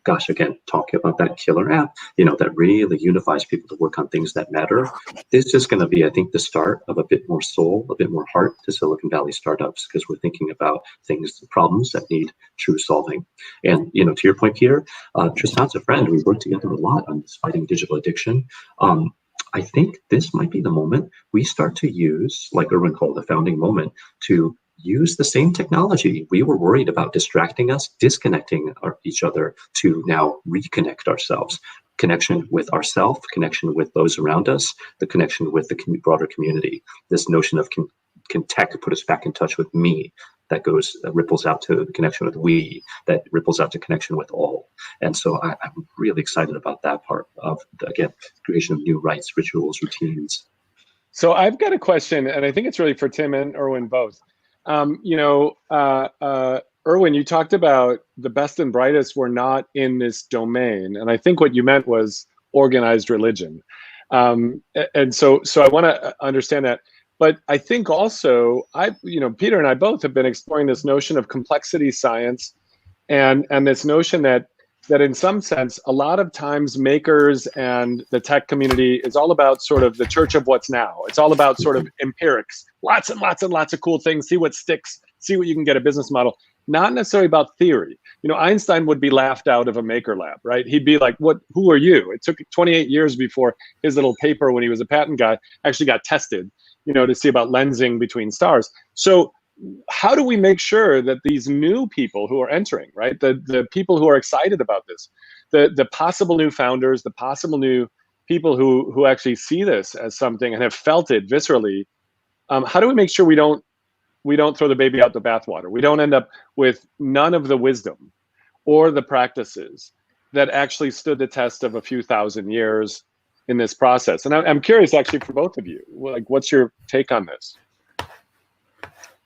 gosh, again, talking about that killer app, that really unifies people to work on things that matter. This is going to be, I think, the start of a bit more soul, a bit more heart to Silicon Valley startups, because we're thinking about problems that need true solving. And, to your point, Peter, Tristan's a friend. We work together a lot on this fighting digital addiction. I think this might be the moment we start to use, like Irwin called the founding moment, to use the same technology. We were worried about distracting us, disconnecting each other, to now reconnect ourselves. Connection with ourselves, connection with those around us, the connection with the broader community. This notion of can tech put us back in touch with me? That ripples out to the connection with we, that ripples out to connection with all. And so I'm really excited about that part of, again, creation of new rites, rituals, routines. So I've got a question, and I think it's really for Tim and Irwin both. Irwin, you talked about the best and brightest were not in this domain, and I think what you meant was organized religion. And so I want to understand that. But I think also, Peter and I both have been exploring this notion of complexity science, and this notion that in some sense, a lot of times makers and the tech community is all about sort of the church of what's now. It's all about sort of empirics, lots and lots and lots of cool things, see what sticks, see what you can get a business model, not necessarily about theory. Einstein would be laughed out of a maker lab, right? He'd be like, who are you? It took 28 years before his little paper when he was a patent guy actually got tested, to see about lensing between stars. So how do we make sure that these new people who are entering, right, the people who are excited about this, the possible new founders, the possible new people who actually see this as something and have felt it viscerally, how do we make sure we don't throw the baby out the bathwater? We don't end up with none of the wisdom or the practices that actually stood the test of a few thousand years in this process. And I'm curious, actually, for both of you, like, what's your take on this?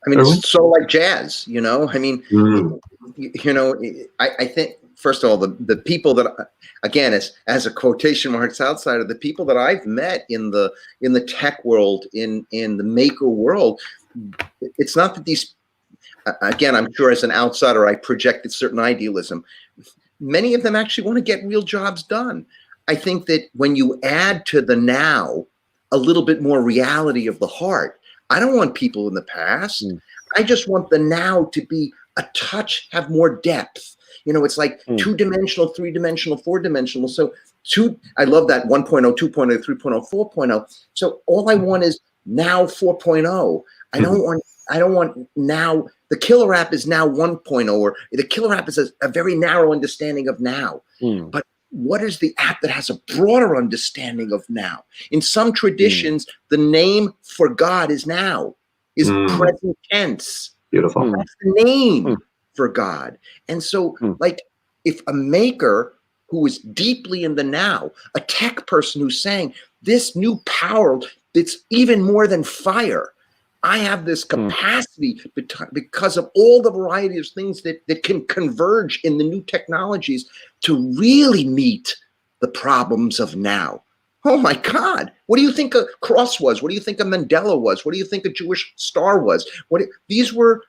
I mean, it's so like jazz, I mean, I think, first of all, the people that, again, as a quotation marks outsider, the people that I've met in the tech world, in the maker world, it's not that these, again, I'm sure as an outsider, I projected certain idealism. Many of them actually want to get real jobs done. I think that when you add to the now a little bit more reality of the heart, I don't want people in the past. I just want the now to be a touch, have more depth. It's like 2-dimensional, 3-dimensional, 4-dimensional. So I love that 1.0, 2.0, 3.0, 4.0. So all I want is now 4.0. I don't want now, the killer app is now 1.0, or the killer app is a very narrow understanding of now. But what is the app that has a broader understanding of now? In some traditions, the name for God is now, is present tense. Beautiful. That's the name for God. And so, like, if a maker who is deeply in the now, a tech person who's saying, this new power, it's even more than fire. I have this capacity because of all the variety of things that can converge in the new technologies to really meet the problems of now. Oh my God. What do you think a cross was? What do you think a Mandela was? What do you think a Jewish star was? These were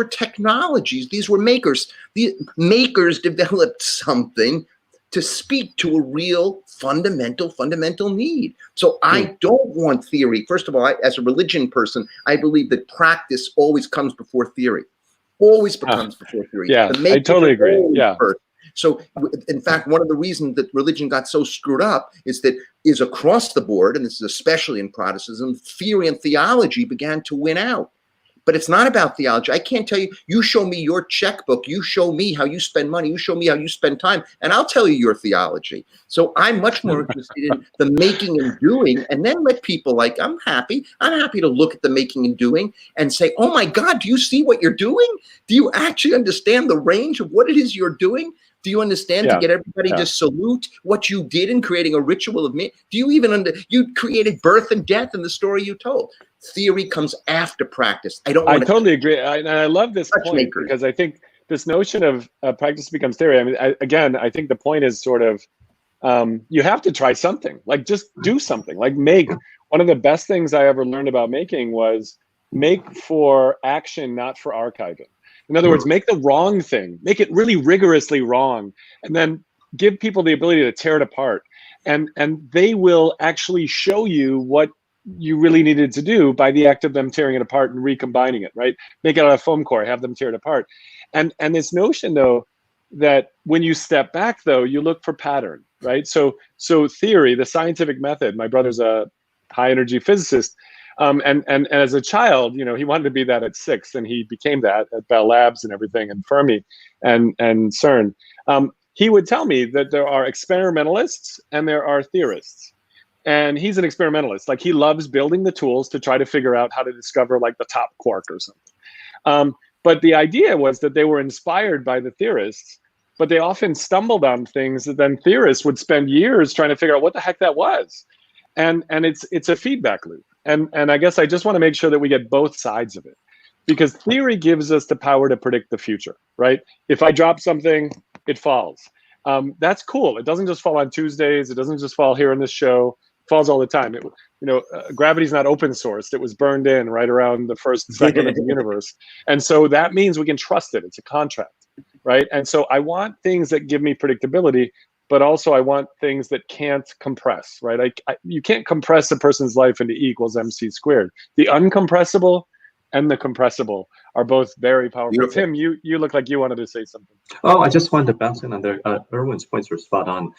technologies. These were makers. The makers developed something to speak to a real fundamental need. So I don't want theory. First of all, as a religion person, I believe that practice always comes before theory. Always becomes before theory. Yeah, I totally agree. Yeah. First. So in fact, one of the reasons that religion got so screwed up is across the board, and this is especially in Protestantism, theory and theology began to win out. But it's not about theology. I can't tell you, you show me your checkbook, you show me how you spend money, you show me how you spend time, and I'll tell you your theology. So I'm much more interested in the making and doing, and then let people I'm happy to look at the making and doing and say, oh my God, do you see what you're doing? Do you actually understand the range of what it is you're doing? Do you understand to get everybody to salute what you did in creating a ritual of me? Do you even you created birth and death in the story you told? Theory comes after practice. I totally agree. And I love this point because I think this notion of practice becomes theory. I mean, I think the point is sort of, you have to try something, like just do something, like make. One of the best things I ever learned about making was make for action, not for archiving. In other words, make the wrong thing, make it really rigorously wrong, and then give people the ability to tear it apart. And they will actually show you what you really needed to do by the act of them tearing it apart and recombining it, right? Make it out of foam core, have them tear it apart. And this notion, though, that when you step back, though, you look for pattern, right? So theory, the scientific method, my brother's a high energy physicist. And as a child, he wanted to be that at 6, and he became that at Bell Labs and everything, and Fermi and CERN. He would tell me that there are experimentalists and there are theorists. And he's an experimentalist. Like, he loves building the tools to try to figure out how to discover like the top quark or something. But the idea was that they were inspired by the theorists, but they often stumbled on things that then theorists would spend years trying to figure out what the heck that was. And it's a feedback loop. And I guess I just want to make sure that we get both sides of it. because theory gives us the power to predict the future, right? If I drop something, it falls. That's cool. It doesn't just fall on Tuesdays. It doesn't just fall here in this show. It falls all the time. Gravity's not open sourced. It was burned in right around the first second of the universe. And so that means we can trust it. It's a contract, right? And so I want things that give me predictability, but also I want things that can't compress, right? You can't compress a person's life into E = MC squared. The uncompressible and the compressible are both very powerful. Beautiful. Tim, you look like you wanted to say something. Oh, I just wanted to bounce in on there. Irwin's points are spot on.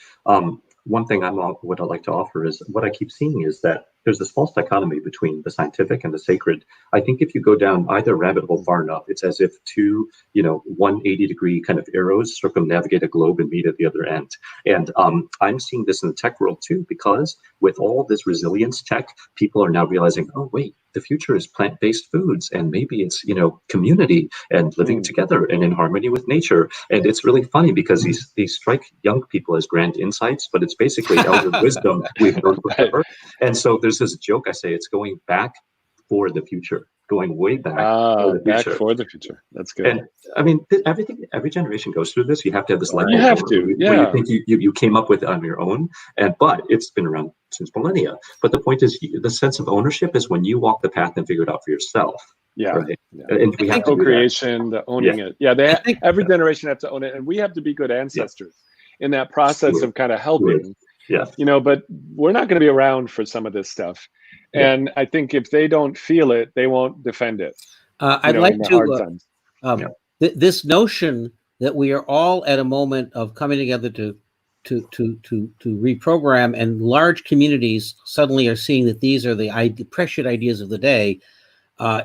One thing what I'd like to offer is what I keep seeing is that there's this false dichotomy between the scientific and the sacred. I think if you go down either rabbit hole far enough, it's as if two, 180-degree kind of arrows circumnavigate a globe and meet at the other end. And I'm seeing this in the tech world too, because with all this resilience tech, people are now realizing, oh, wait, the future is plant-based foods, and maybe it's, community and living together and in harmony with nature. And it's really funny because these strike young people as grand insights, but it's basically elder wisdom we've known forever. And so there's this joke I say, it's going back for the future, going way back for the future. Back for the future. That's good. And I mean, every generation goes through this. You have to have this level. You have to, where you think you came up with it on your own, but it's been around since millennia. But the point is, the sense of ownership is when you walk the path and figure it out for yourself. Yeah. Right? Yeah. And we have co-creation, the owning it. Yeah, every generation has to own it, and we have to be good ancestors in that process of kind of helping. Yeah. But we're not going to be around for some of this stuff. And I think if they don't feel it, they won't defend it. I'd like to this notion that we are all at a moment of coming together to reprogram, and large communities suddenly are seeing that these are the prescient ideas of the day,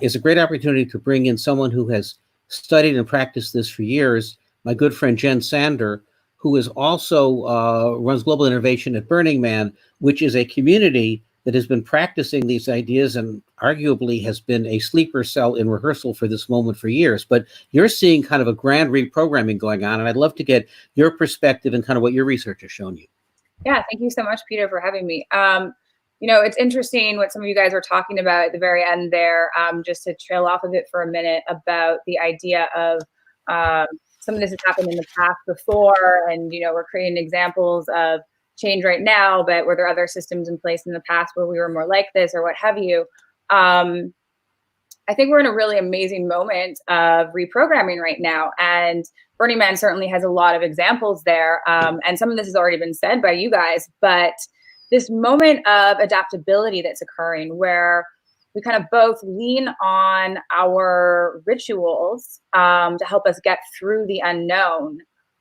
is a great opportunity to bring in someone who has studied and practiced this for years, my good friend Jenn Sander, who is also runs global innovation at Burning Man, which is a community that has been practicing these ideas and arguably has been a sleeper cell in rehearsal for this moment for years. But you're seeing kind of a grand reprogramming going on, and I'd love to get your perspective and kind of what your research has shown you. Yeah, thank you so much, Peter, for having me. It's interesting what some of you guys were talking about at the very end there, just to trail off of it for a minute about the idea of some of this has happened in the past before, and, we're creating examples of change right now, but were there other systems in place in the past where we were more like this or what have you? I think we're in a really amazing moment of reprogramming right now. And Burning Man certainly has a lot of examples there. And some of this has already been said by you guys, but this moment of adaptability that's occurring where we kind of both lean on our rituals to help us get through the unknown,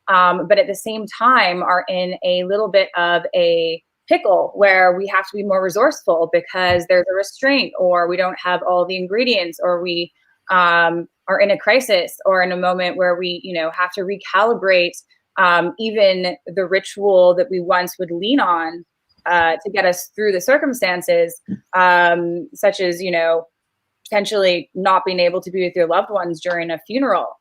but at the same time are in a little bit of a pickle where we have to be more resourceful because there's a restraint, or we don't have all the ingredients, or we are in a crisis, or in a moment where we have to recalibrate even the ritual that we once would lean on to get us through the circumstances, such as potentially not being able to be with your loved ones during a funeral.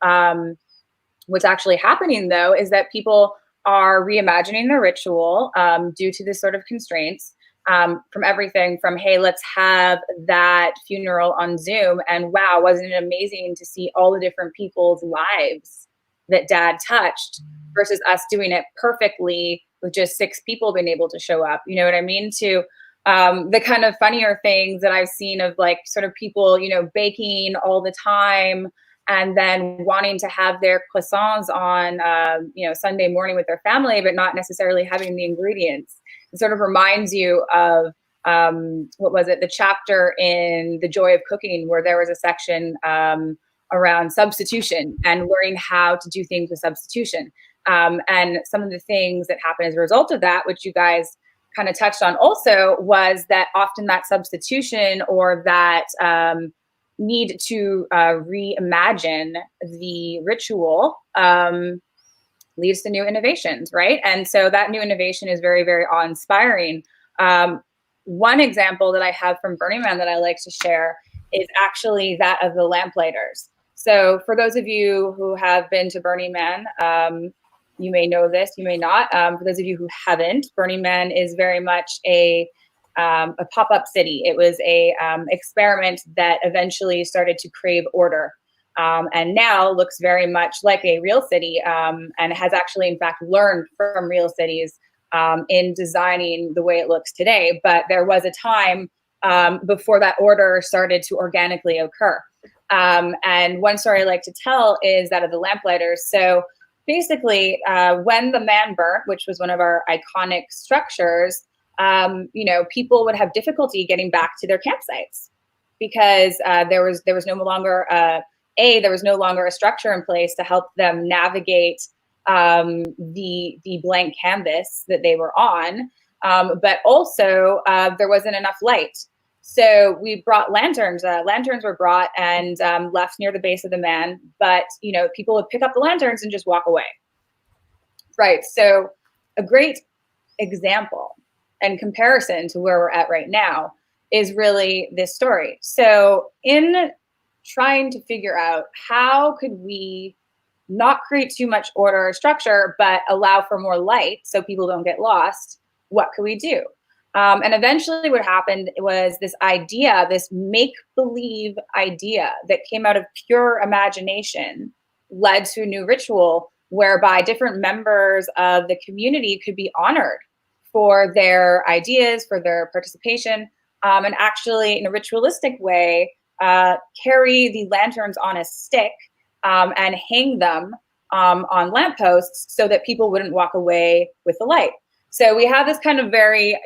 What's actually happening, though, is that people are reimagining their ritual due to this sort of constraints, from everything from, hey, let's have that funeral on Zoom. And wow, wasn't it amazing to see all the different people's lives that Dad touched, versus us doing it perfectly with just 6 people being able to show up. You know what I mean? To the kind of funnier things that I've seen of sort of people, baking all the time, and then wanting to have their croissants on, Sunday morning with their family, but not necessarily having the ingredients. It sort of reminds you of, what was it? The chapter in The Joy of Cooking, where there was a section around substitution and learning how to do things with substitution. And some of the things that happen as a result of that, which you guys kind of touched on also, was that often that substitution or that need to reimagine the ritual leads to new innovations, right? And so that new innovation is very, very awe-inspiring. One example that I have from Burning Man that I like to share is actually that of the lamplighters. So for those of you who have been to Burning Man, you may know this, you may not. For those of you who haven't, Burning Man is very much a a pop-up city. It was a experiment that eventually started to crave order, and now looks very much like a real city, and has actually, in fact, learned from real cities in designing the way it looks today. But there was a time before that order started to organically occur. And one story I like to tell is that of the lamplighters. So basically, when the man burnt, which was one of our iconic structures, people would have difficulty getting back to their campsites because there was no longer there was no longer a structure in place to help them navigate the blank canvas that they were on, but also there wasn't enough light. So we brought lanterns. Lanterns were brought and left near the base of the man, but people would pick up the lanterns and just walk away. Right. So a great example and comparison to where we're at right now is really this story. So in trying to figure out how could we not create too much order or structure, but allow for more light so people don't get lost, what could we do? And eventually what happened was this idea, this make-believe idea that came out of pure imagination led to a new ritual whereby different members of the community could be honored for their ideas, for their participation, and actually in a ritualistic way, carry the lanterns on a stick and hang them on lampposts so that people wouldn't walk away with the light. So we have this kind of very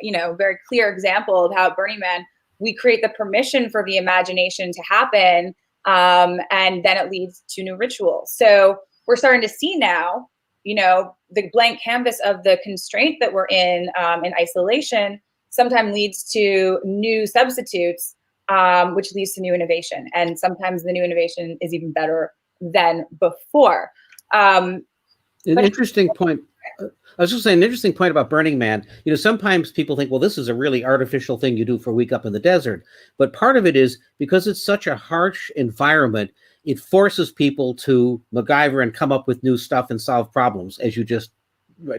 clear example of how at Burning Man, we create the permission for the imagination to happen, and then it leads to new rituals. So we're starting to see now, the blank canvas of the constraint that we're in isolation sometimes leads to new substitutes, which leads to new innovation. And sometimes the new innovation is even better than before. An interesting point. I was just saying, an interesting point about Burning Man. Sometimes people think, well, this is a really artificial thing you do for a week up in the desert. But part of it is because it's such a harsh environment, it forces people to MacGyver and come up with new stuff and solve problems, as you just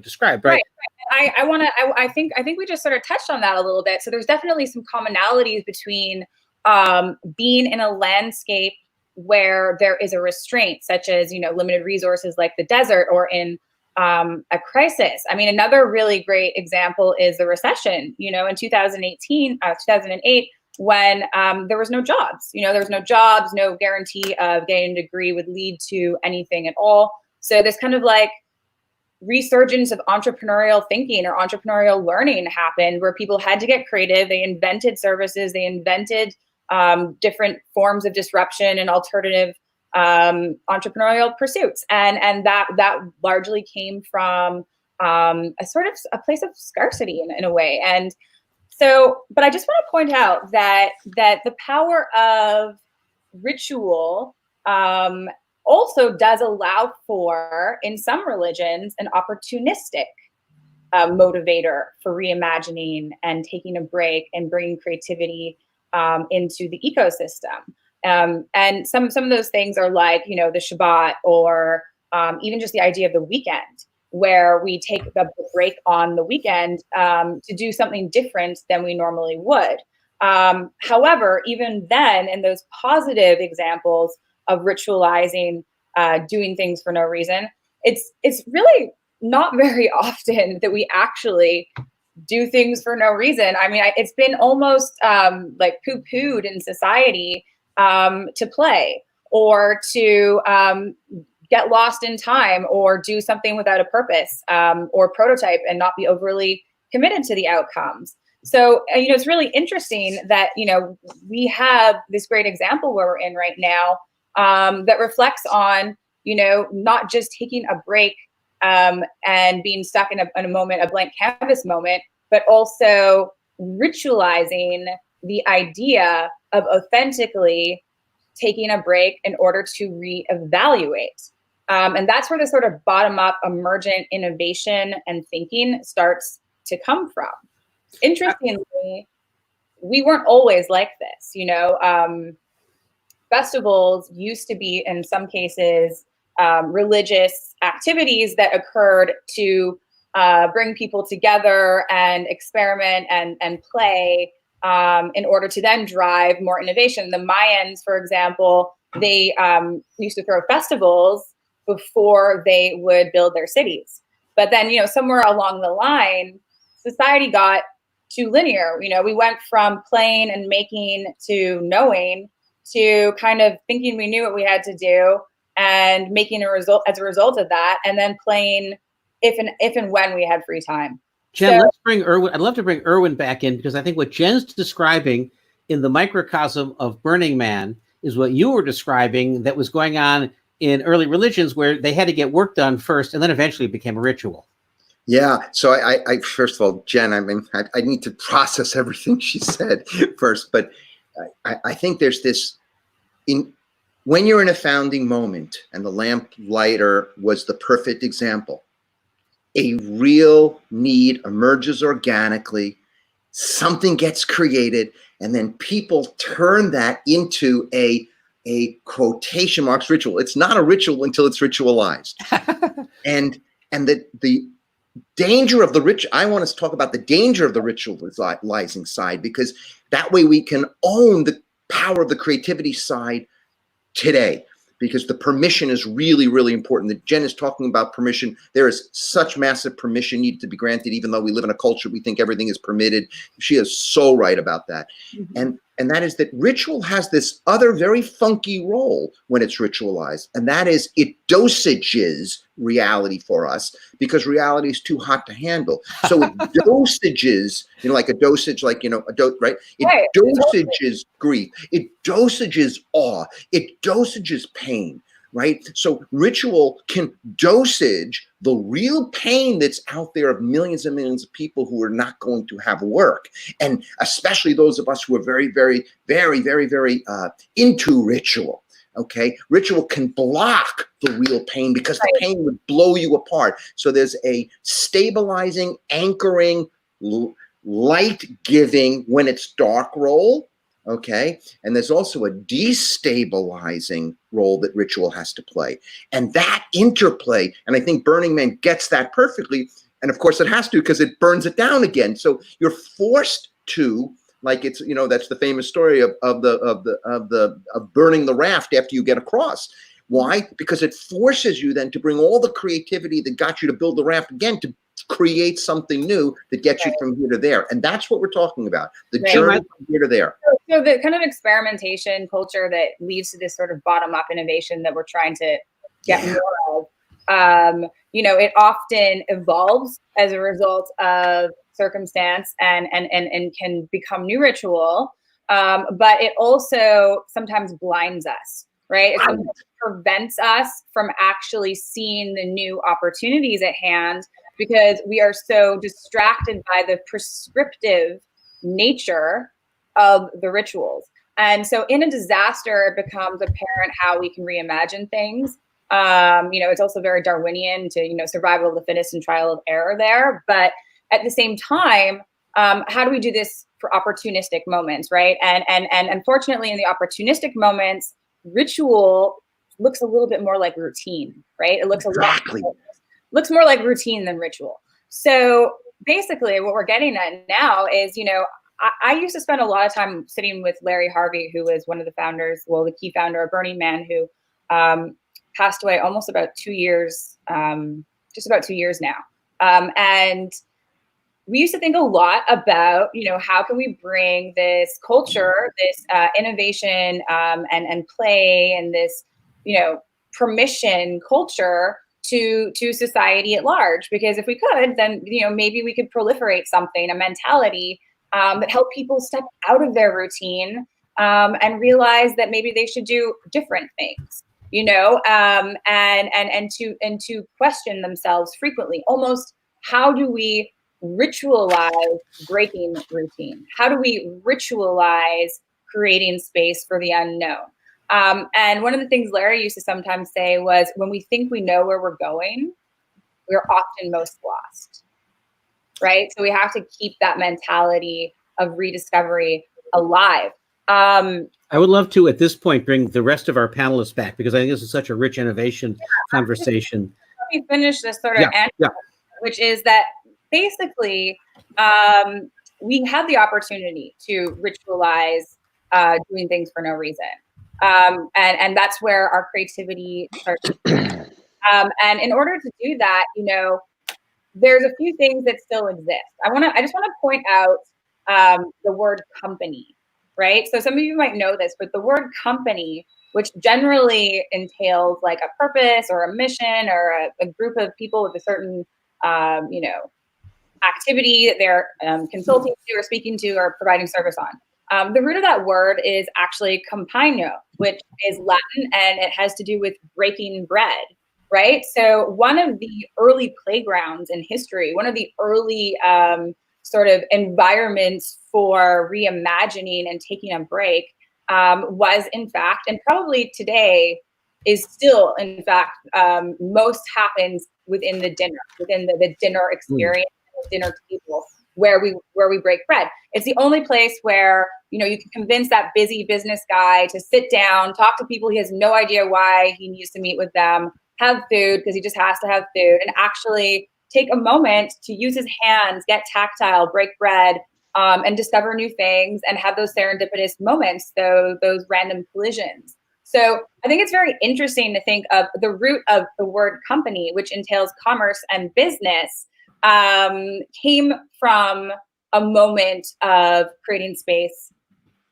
described, right? Right. I think we just sort of touched on that a little bit. So there's definitely some commonalities between being in a landscape where there is a restraint, such as limited resources like the desert, or in a crisis. I mean, another really great example is the recession, in 2008, when there was no jobs, there was no jobs, no guarantee of getting a degree would lead to anything at all. So this kind of like resurgence of entrepreneurial thinking or entrepreneurial learning happened, where people had to get creative. They invented services, they invented different forms of disruption and alternative entrepreneurial pursuits, and that largely came from a sort of a place of scarcity in a way. And so, but I just want to point out that the power of ritual also does allow for, in some religions, an opportunistic motivator for reimagining and taking a break and bringing creativity into the ecosystem. And some of those things are like, the Shabbat, or even just the idea of the weekend, where we take a break on the weekend to do something different than we normally would. However, even then, in those positive examples of ritualizing, doing things for no reason, it's really not very often that we actually do things for no reason. I mean, it's been almost like poo-pooed in society to play, or to get lost in time, or do something without a purpose, or prototype and not be overly committed to the outcomes. So, it's really interesting that, we have this great example where we're in right now that reflects on, not just taking a break and being stuck in a moment, a blank canvas moment, but also ritualizing the idea of authentically taking a break in order to reevaluate. And that's where the sort of bottom-up emergent innovation and thinking starts to come from. Interestingly, we weren't always like this. Festivals used to be, in some cases, religious activities that occurred to bring people together and experiment and play in order to then drive more innovation. The Mayans, for example, they used to throw festivals before they would build their cities. But then, somewhere along the line, society got too linear. We went from playing and making to knowing to kind of thinking we knew what we had to do and making a result as a result of that, and then playing if and when we had free time. Jenn, let's bring Irwin. I'd love to bring Irwin back in, because I think what Jenn's describing in the microcosm of Burning Man is what you were describing that was going on in early religions, where they had to get work done first, and then eventually it became a ritual. Yeah. So I first of all, Jenn, I need to process everything she said first, but I think there's this when you're in a founding moment, and the lamp lighter was the perfect example. A real need emerges organically, something gets created, and then people turn that into a quotation marks ritual. It's not a ritual until it's ritualized. and the danger of the ritual, I want to talk about the danger of the ritualizing side, because that way we can own the power of the creativity side today, because the permission is really, really important. That Jenn is talking about permission. There is such massive permission needed to be granted, even though we live in a culture we think everything is permitted. She is so right about that. Mm-hmm. And that is that ritual has this other very funky role when it's ritualized, and that is it dosages reality for us, because reality is too hot to handle. So it dosages, like a dosage, like, right? It dosages grief. It dosages awe. It dosages pain, right? So ritual can dosage the real pain that's out there of millions and millions of people who are not going to have work. And especially those of us who are very, very, very, very, very into ritual. Okay, ritual can block the real pain, because the pain would blow you apart. So there's a stabilizing, anchoring, light-giving when it's dark role. Okay, and there's also a destabilizing role that ritual has to play, and that interplay. And I think Burning Man gets that perfectly. And of course, it has to, because it burns it down again. So you're forced to. Like it's, that's the famous story of burning the raft after you get across. Why? Because it forces you then to bring all the creativity that got you to build the raft again to create something new that gets you from here to there. And that's what we're talking about. The journey from here to there. So the kind of experimentation culture that leads to this sort of bottom-up innovation that we're trying to get more of, it often evolves as a result of circumstance and can become new ritual, but it also sometimes blinds us, right? It sometimes prevents us from actually seeing the new opportunities at hand, because we are so distracted by the prescriptive nature of the rituals. And so in a disaster, it becomes apparent how we can reimagine things. It's also very Darwinian to, survival of the fittest and trial of error there. But at the same time, how do we do this for opportunistic moments, right? And unfortunately, in the opportunistic moments, ritual looks a little bit more like routine, right? It looks looks more like routine than ritual. So basically, what we're getting at now is, I used to spend a lot of time sitting with Larry Harvey, who was one of the founders, the key founder of Burning Man, who passed away almost about 2 years, just about 2 years now. And we used to think a lot about, how can we bring this culture, this innovation and play and this, permission culture to society at large. Because if we could, then, maybe we could proliferate something, a mentality that helped people step out of their routine and realize that maybe they should do different things, and to question themselves frequently. Almost, how do we ritualize breaking routine? How do we ritualize creating space for the unknown? And one of the things Larry used to sometimes say was, when we think we know where we're going, we're often most lost, right? So we have to keep that mentality of rediscovery alive. I would love to, at this point, bring the rest of our panelists back, because I think this is such a rich innovation conversation. Let me finish this sort of which is that basically we have the opportunity to ritualize doing things for no reason. And that's where our creativity starts. And in order to do that, there's a few things that still exist. I just want to point out the word company, right? So some of you might know this, but the word company, which generally entails like a purpose or a mission or a group of people with a certain, activity that they're consulting to or speaking to or providing service on. The root of that word is actually compagno, which is Latin, and it has to do with breaking bread, right? So one of the early playgrounds in history, one of the early sort of environments for reimagining and taking a break was in fact, and probably today is still in fact, most happens within the dinner experience, the dinner table, where we break bread. It's the only place where you can convince that busy business guy to sit down, talk to people he has no idea why he needs to meet with them, have food because he just has to have food, and actually take a moment to use his hands, get tactile, break bread, and discover new things and have those serendipitous moments, those random collisions. So I think it's very interesting to think of the root of the word company, which entails commerce and business, came from a moment of creating space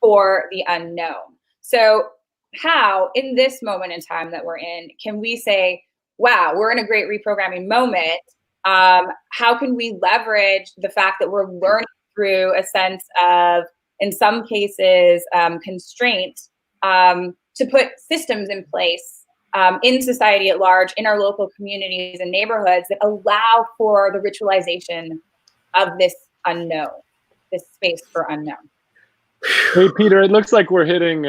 for the unknown. So how, in this moment in time that we're in, can we say, wow, we're in a great reprogramming moment? How can we leverage the fact that we're learning through a sense of, in some cases, constraint, to put systems in place in society at large, in our local communities and neighborhoods that allow for the ritualization of this unknown, this space for unknown. Hey, Peter, it looks like we're hitting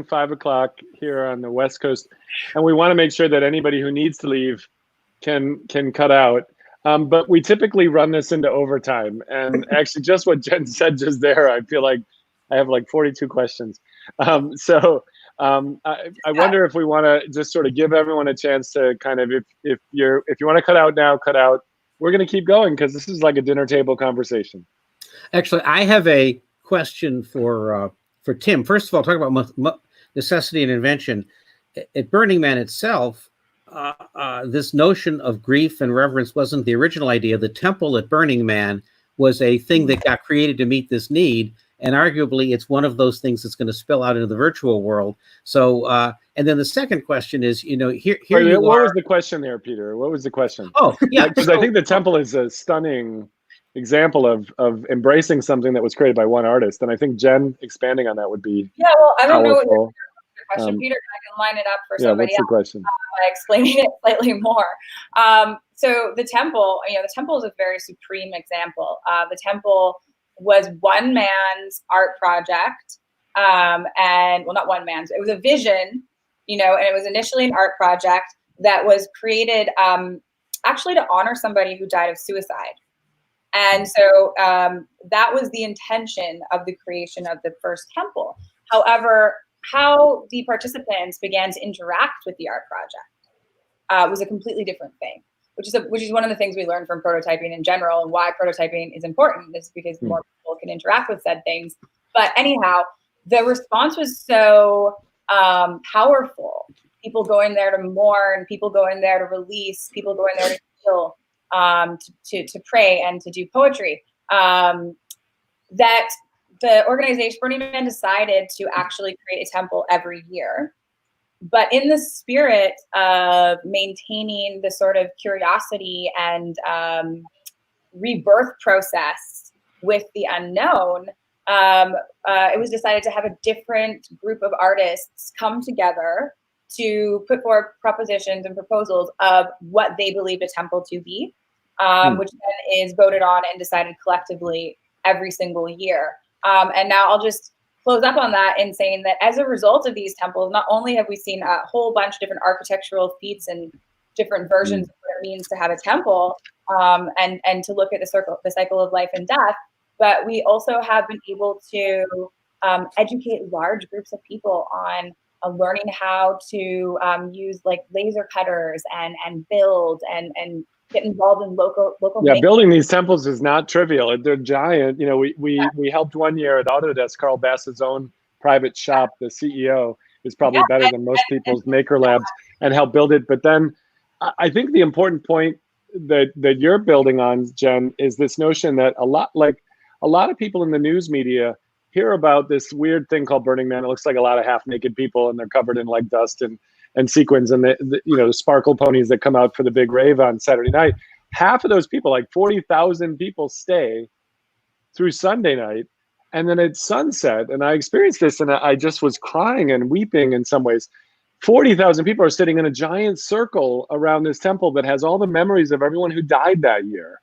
5 o'clock here on the West Coast, and we want to make sure that anybody who needs to leave can cut out. But we typically run this into overtime. And actually, just what Jenn said just there, I feel like I have like 42 questions. I wonder if we want to just sort of give everyone a chance to kind of, if you want to cut out now, cut out. We're going to keep going because this is like a dinner table conversation. Actually, I have a question for Tim. First of all, talk about necessity and invention. At Burning Man itself, this notion of grief and reverence wasn't the original idea. The temple at Burning Man was a thing that got created to meet this need, and arguably it's one of those things that's going to spill out into the virtual world. So, and then the second question is, here what was the question there, Peter? What was the question? Oh, yeah, because I think the temple is a stunning example of embracing something that was created by one artist, and I think Jenn expanding on that would be I don't know what your powerful. question, Peter. I can line it up for somebody what's the question? By explaining it slightly more. So the temple, the temple is a very supreme example. The temple was one man's art project, and well, not one man's. It was a vision, and it was initially an art project that was created actually to honor somebody who died of suicide. And so that was the intention of the creation of the first temple. However, how the participants began to interact with the art project was a completely different thing, which is one of the things we learned from prototyping in general, and why prototyping is important is because more people can interact with said things. But anyhow, the response was so powerful. People going there to mourn, people going there to release, people going there to heal, to pray and to do poetry, that the organization Burning Man decided to actually create a temple every year, but in the spirit of maintaining the sort of curiosity and rebirth process with the unknown, it was decided to have a different group of artists come together to put forward propositions and proposals of what they believed a temple to be, which then is voted on and decided collectively every single year. And now I'll just close up on that in saying that as a result of these temples, not only have we seen a whole bunch of different architectural feats and different versions of what it means to have a temple, and to look at the cycle of life and death, but we also have been able to educate large groups of people on learning how to use like laser cutters and build and get involved in local Yeah, making. building these temples is not trivial. They're giant. You know, we helped one year at Autodesk, Carl Bass's own private shop. The CEO is probably better than most people's maker labs, and helped build it. But then I think the important point that you're building on, Jen, is this notion that a lot of people in the news media hear about this weird thing called Burning Man. It looks like a lot of half-naked people, and they're covered in like dust and sequins, and the sparkle ponies that come out for the big rave on Saturday night. Half of those people, like 40,000 people, stay through Sunday night, and then at sunset, and I experienced this, and I just was crying and weeping in some ways. 40,000 people are sitting in a giant circle around this temple that has all the memories of everyone who died that year,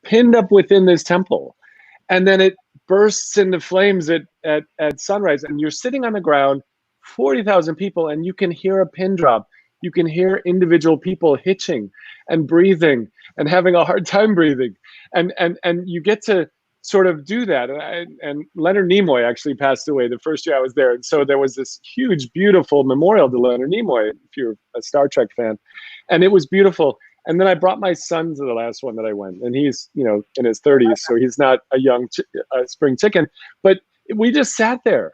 pinned up within this temple. And then it bursts into flames at sunrise, and you're sitting on the ground, 40,000 people, and you can hear a pin drop. You can hear individual people hitching and breathing and having a hard time breathing. And you get to sort of do that. And Leonard Nimoy actually passed away the first year I was there. And so there was this huge, beautiful memorial to Leonard Nimoy, if you're a Star Trek fan. And it was beautiful. And then I brought my son to the last one that I went, and he's, in his 30s, so he's not a young spring chicken. But we just sat there,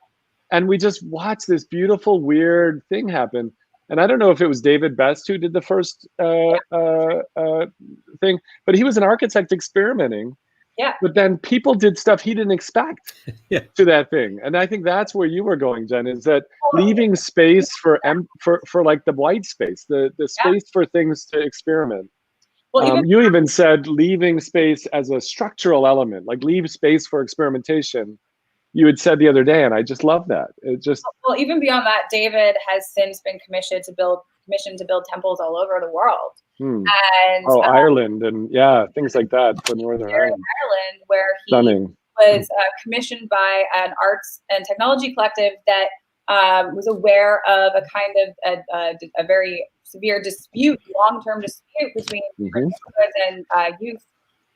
and we just watched this beautiful, weird thing happen. And I don't know if it was David Best who did the first thing, but he was an architect experimenting. Yeah. But then people did stuff he didn't expect to that thing. And I think that's where you were going, Jen, is that leaving space for like the white space, the space for things to experiment. Well, you even said leaving space as a structural element, like leave space for experimentation. You had said the other day, and I just love that. It just well, even beyond that, David has since been commissioned to build temples all over the world. And Ireland and things like that for Northern Ireland, where he was commissioned by an arts and technology collective that was aware of a kind of a very severe dispute, long-term dispute between and youth,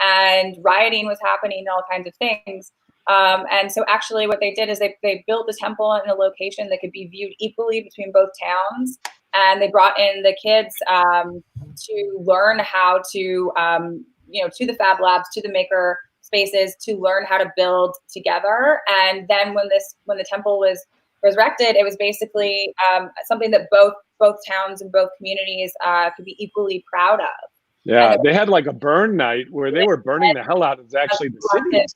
and rioting was happening and all kinds of things. And so actually what they did is they built the temple in a location that could be viewed equally between both towns. And they brought in the kids to learn how to, to the Fab Labs, to the maker spaces, to learn how to build together. And then when the temple was resurrected, it was basically something that both towns and both communities could be equally proud of. Yeah, they had like a burn night where they were burning the hell out of actually the cities,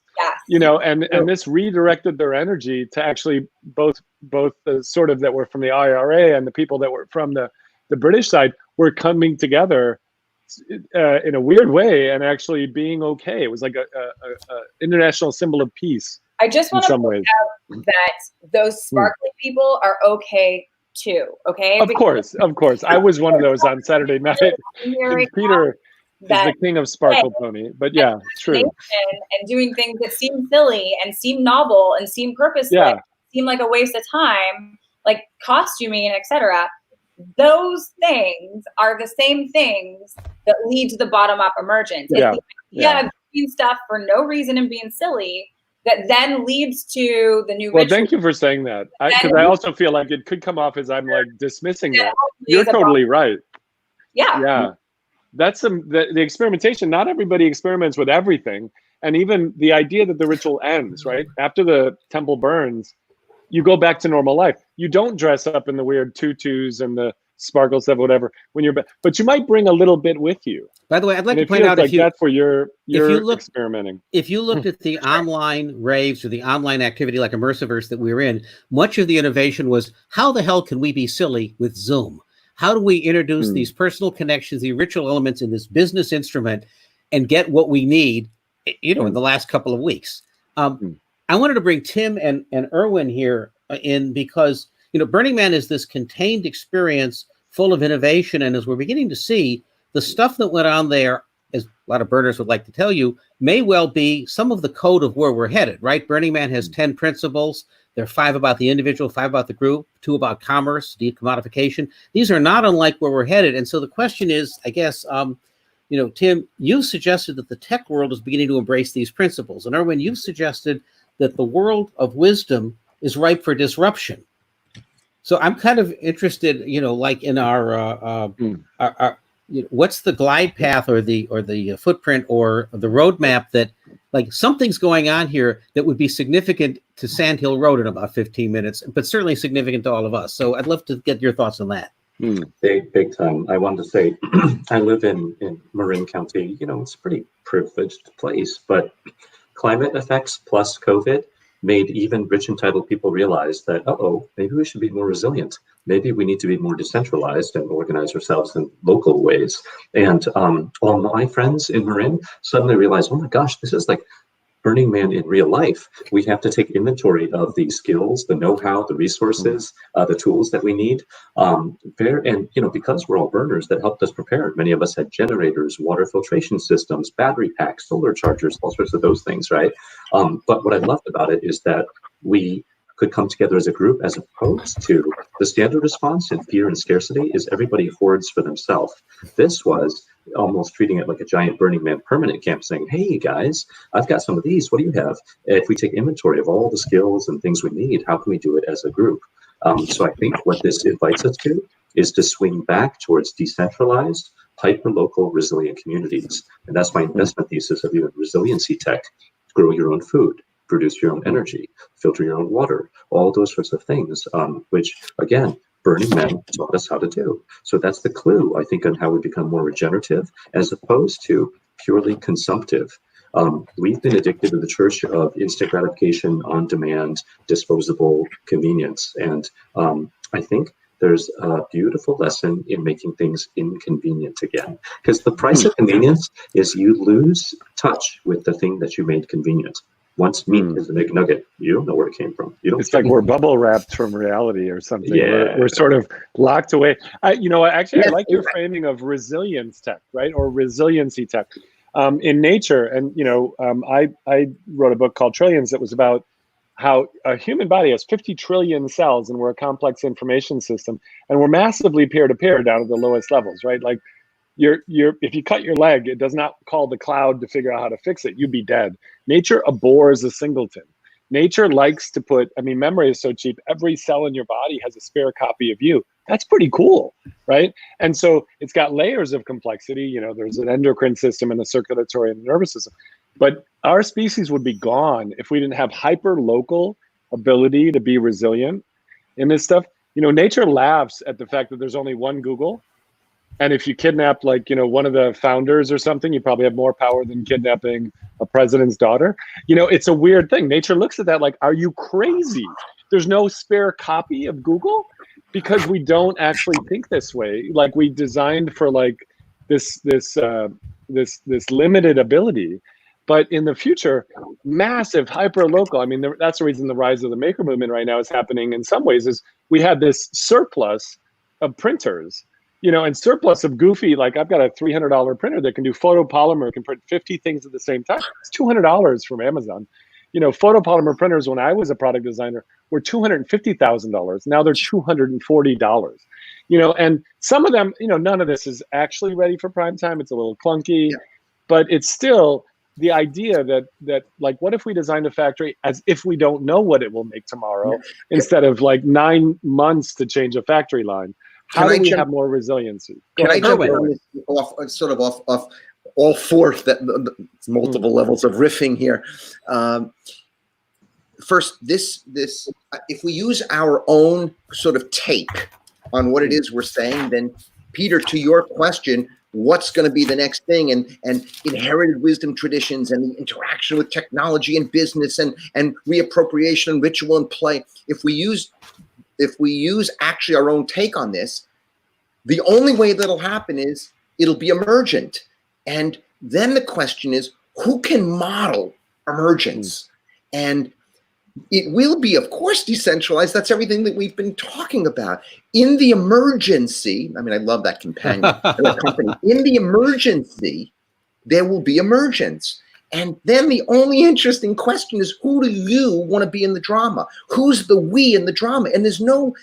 and this redirected their energy to actually both the sort of that were from the IRA and the people that were from the British side were coming together in a weird way and actually being okay. It was like a international symbol of peace. I just want to point out that those sparkly people are okay too. Okay. Of course. I was one of those on Saturday night. Peter is the king of sparkle pony, but yeah, true. And doing things that seem silly and seem novel and seem purposeless, seem like a waste of time, like costuming, etc. Those things are the same things that lead to the bottom-up emergence. It's the idea of doing stuff for no reason and being silly that then leads to the new. Well, thank you for saying that, because I also feel like it could come off as I'm like dismissing that. You're totally right. Yeah. That's the experimentation. Not everybody experiments with everything, and even the idea that the ritual ends right after the temple burns. You go back to normal life. You don't dress up in the weird tutus and the sparkle stuff, whatever. When you're, but you might bring a little bit with you. By the way, I'd like to point out like that's where you're experimenting. If you looked at the online raves or the online activity like Immersiverse that we were in, much of the innovation was how the hell can we be silly with Zoom? How do we introduce these personal connections, the ritual elements in this business instrument, and get what we need? In the last couple of weeks. I wanted to bring Tim and Irwin here in because, Burning Man is this contained experience full of innovation. And as we're beginning to see, the stuff that went on there, as a lot of burners would like to tell you, may well be some of the code of where we're headed, right? Burning Man has 10 principles. There are 5 about the individual, 5 about the group, 2 about commerce, decommodification. These are not unlike where we're headed. And so the question is, I guess, Tim, you suggested that the tech world is beginning to embrace these principles. And Irwin, you've suggested that the world of wisdom is ripe for disruption. So I'm kind of interested, like in our what's the glide path or the footprint or the roadmap that, like, something's going on here that would be significant to Sand Hill Road in about 15 minutes, but certainly significant to all of us. So I'd love to get your thoughts on that. Big time. I wanted to say, I live in Marin County. It's a pretty privileged place, but climate effects plus COVID made even rich, entitled people realize that, maybe we should be more resilient. Maybe we need to be more decentralized and organize ourselves in local ways. And all my friends in Marin suddenly realized, oh my gosh, this is like Burning Man in real life. We have to take inventory of the skills, the know-how, the resources, the tools that we need. Because we're all burners, that helped us prepare. Many of us had generators, water filtration systems, battery packs, solar chargers, all sorts of those things, right? But what I loved about it is that we could come together as a group, as opposed to the standard response in fear and scarcity is everybody hoards for themselves. This was almost treating it like a giant Burning Man permanent camp, saying, hey guys, I've got some of these, what do you have? If we take inventory of all the skills and things we need, how can we do it as a group? So I think what this invites us to is to swing back towards decentralized, hyper-local, resilient communities. And that's my investment thesis of even resiliency tech. Grow your own food, produce your own energy, filter your own water, all those sorts of things, which, again, Burning Man taught us how to do. So that's the clue, I think, on how we become more regenerative as opposed to purely consumptive. We've been addicted to the church of instant gratification, on-demand, disposable convenience. And I think there's a beautiful lesson in making things inconvenient again. Because the price of convenience is you lose touch with the thing that you made convenient. Once meat is a McNugget, you don't know where it came from. It's like we're bubble wrapped from reality or something. Yeah. We're sort of locked away. I like your framing of resilience tech, right? Or resiliency tech. In nature, and I wrote a book called Trillions that was about how a human body has 50 trillion cells, and we're a complex information system, and we're massively peer-to-peer down to the lowest levels, right? Like if you cut your leg, it does not call the cloud to figure out how to fix it. You'd be dead. Nature abhors a singleton. Nature likes to memory is so cheap. Every cell in your body has a spare copy of you. That's pretty cool, right? And so it's got layers of complexity. There's an endocrine system and a circulatory and nervous system. But our species would be gone if we didn't have hyper-local ability to be resilient in this stuff. Nature laughs at the fact that there's only one Google. And if you kidnap one of the founders or something, you probably have more power than kidnapping a president's daughter. It's a weird thing. Nature looks at that like, are you crazy? There's no spare copy of Google, because we don't actually think this way. Like, we designed for this limited ability. But in the future, massive hyper local. That's the reason the rise of the maker movement right now is happening in some ways, is we had this surplus of printers. And surplus of goofy, like I've got a $300 printer that can do photopolymer, can print 50 things at the same time. It's $200 from Amazon. Photopolymer printers, when I was a product designer, were $250,000. Now they're $240. And some of them, none of this is actually ready for prime time. It's a little clunky, but it's still the idea that like, what if we designed a factory as if we don't know what it will make tomorrow, instead of 9 months to change a factory line? How do we have more resiliency? Can I jump off all four, multiple levels of riffing here? First, this if we use our own sort of take on what it is we're saying, then Peter, to your question, what's going to be the next thing, and inherited wisdom traditions and the interaction with technology and business and reappropriation and ritual and play. If we use actually our own take on this, the only way that'll happen is it'll be emergent. And then the question is, who can model emergence? And it will be, of course, decentralized. That's everything that we've been talking about. In the emergency, I love that companion, that company. In the emergency, there will be emergence. And then the only interesting question is, who do you want to be in the drama? Who's the we in the drama? And there's no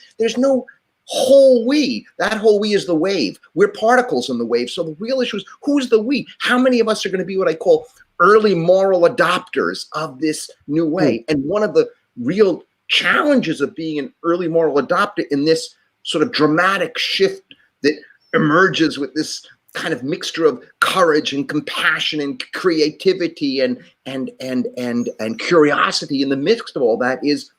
whole we. That whole we is the wave. We're particles in the wave. So the real issue is, who's the we? How many of us are going to be what I call early moral adopters of this new way? And one of the real challenges of being an early moral adopter in this sort of dramatic shift that emerges with this kind of mixture of courage and compassion and creativity and curiosity in the midst of all that is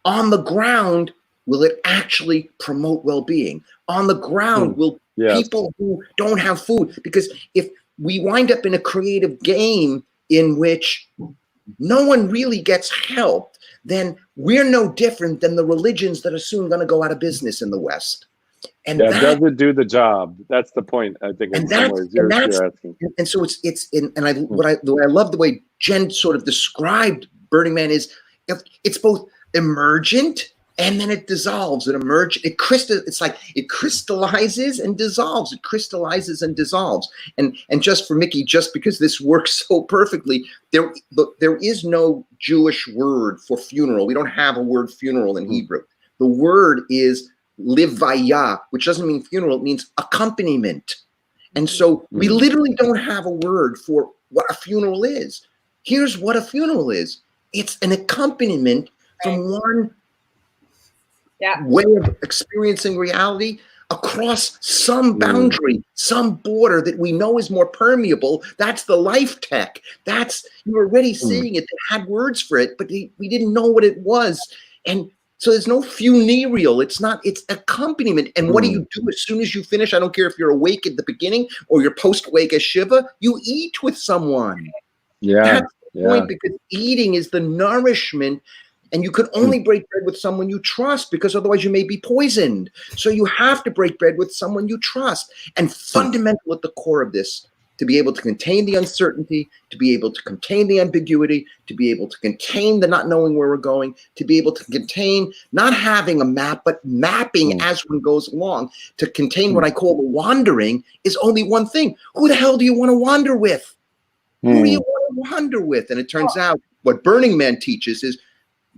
on the ground, will it actually promote well-being? On the ground, will people who don't have food, because if we wind up in a creative game in which no one really gets helped, then we're no different than the religions that are soon going to go out of business in the West. And does it do the job? That's the point, I think, in some ways you're asking. And so I love the way Jenn sort of described Burning Man is it's both emergent and then it dissolves. It's like it crystallizes and dissolves. It crystallizes and dissolves. And just for Mickey, just because this works so perfectly, there is no Jewish word for funeral. We don't have a word funeral in Hebrew. The word is livaya, which doesn't mean funeral, it means accompaniment. And so we literally don't have a word for what a funeral is. Here's what a funeral is. It's an accompaniment from one way of experiencing reality across some boundary, some border that we know is more permeable. That's the life tech. You're already seeing it. They had words for it, but we didn't know what it was. And so there's no funereal. It's accompaniment. And what do you do as soon as you finish? I don't care if you're awake at the beginning or you're post-wake as Shiva, you eat with someone. That's the point, because eating is the nourishment. And you can only break bread with someone you trust, because otherwise you may be poisoned. So you have to break bread with someone you trust. And fundamental at the core of this, to be able to contain the uncertainty, to be able to contain the ambiguity, to be able to contain the not knowing where we're going, to be able to contain not having a map, but mapping as one goes along, to contain what I call the wandering, is only one thing. Who the hell do you want to wander with? Who do you want to wander with? And it turns out what Burning Man teaches is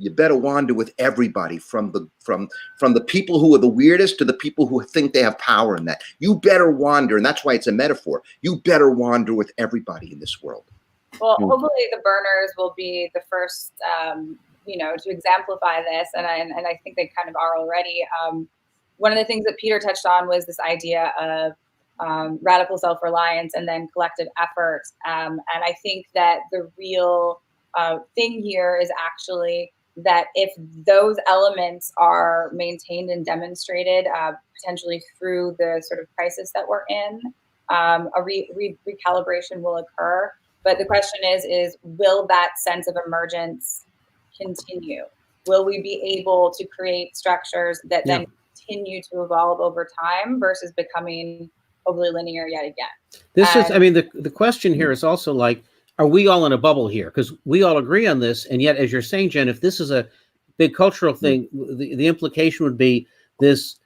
you better wander with everybody, from the people who are the weirdest to the people who think they have power in that. You better wander, and that's why it's a metaphor. You better wander with everybody in this world. Well, hopefully the burners will be the first, to exemplify this, and I think they kind of are already. One of the things that Peter touched on was this idea of radical self-reliance and then collective effort, and I think that the real thing here is actually that if those elements are maintained and demonstrated, potentially through the sort of crisis that we're in, a recalibration will occur. But the question is will that sense of emergence continue? Will we be able to create structures that then continue to evolve over time versus becoming overly linear yet again? The question here is also like, are we all in a bubble here? Because we all agree on this, and yet, as you're saying, Jenn, if this is a big cultural thing, the implication would be this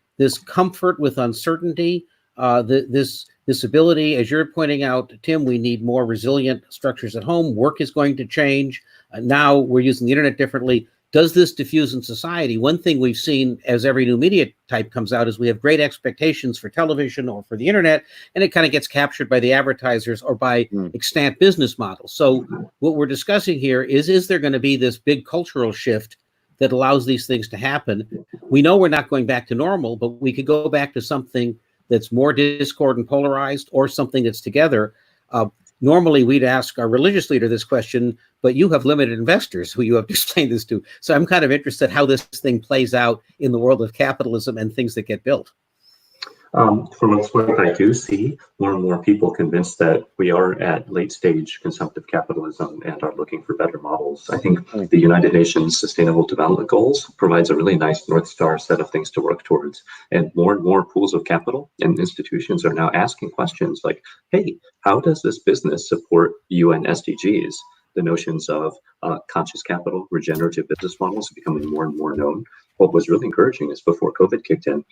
comfort with uncertainty, this ability, as you're pointing out, Tim, we need more resilient structures at home. Work is going to change. Now we're using the internet differently. Does this diffuse in society? One thing we've seen as every new media type comes out is we have great expectations for television or for the internet, and it kind of gets captured by the advertisers or by extant business models. So what we're discussing here is there going to be this big cultural shift that allows these things to happen? We know we're not going back to normal, but we could go back to something that's more discord and polarized, or something that's together. Normally, we'd ask our religious leader this question, but you have limited investors who you have to explain this to. So I'm kind of interested how this thing plays out in the world of capitalism and things that get built. From what I do see, more and more people convinced that we are at late stage consumptive capitalism and are looking for better models. I think the United Nations Sustainable Development Goals provides a really nice North Star set of things to work towards. And more pools of capital and institutions are now asking questions like, hey, how does this business support UN SDGs? The notions of conscious capital, regenerative business models are becoming more and more known. What was really encouraging is before COVID kicked in,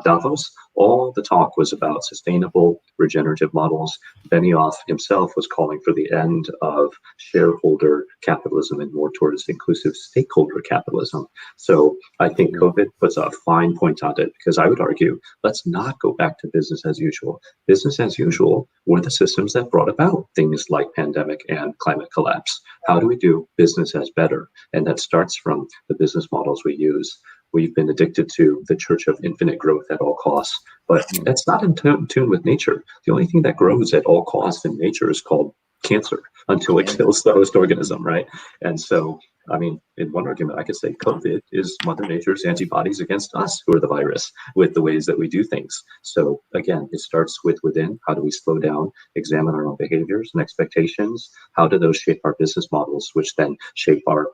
Davos, all the talk was about sustainable regenerative models. Benioff himself was calling for the end of shareholder capitalism and more towards inclusive stakeholder capitalism. So I think COVID puts a fine point on it, because I would argue, let's not go back to business as usual. Business as usual were the systems that brought about things like pandemic and climate collapse. How do we do business as better? And that starts from the business models we use. We've been addicted to the church of infinite growth at all costs, but that's not in tune with nature. The only thing that grows at all costs in nature is called cancer until it kills the host organism, right? And so, I mean, in one argument, I could say COVID is Mother Nature's antibodies against us, who are the virus, with the ways that we do things. So again, it starts with within. How do we slow down, examine our own behaviors and expectations? How do those shape our business models, which then shape our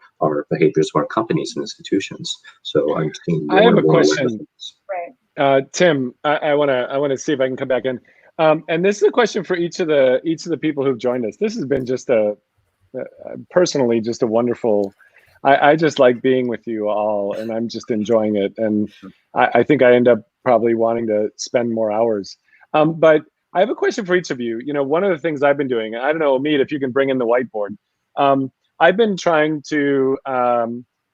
behaviors of our companies and institutions? So I'm seeing more I have and a more question. Right. Tim, I want to see if I can come back in. And this is a question for each of the people who've joined us. This has been just personally just a wonderful. I just like being with you all, and I'm just enjoying it. And I think I end up probably wanting to spend more hours. But I have a question for each of you. You know, one of the things I've been doing, I don't know, Amit, if you can bring in the whiteboard. I've been trying to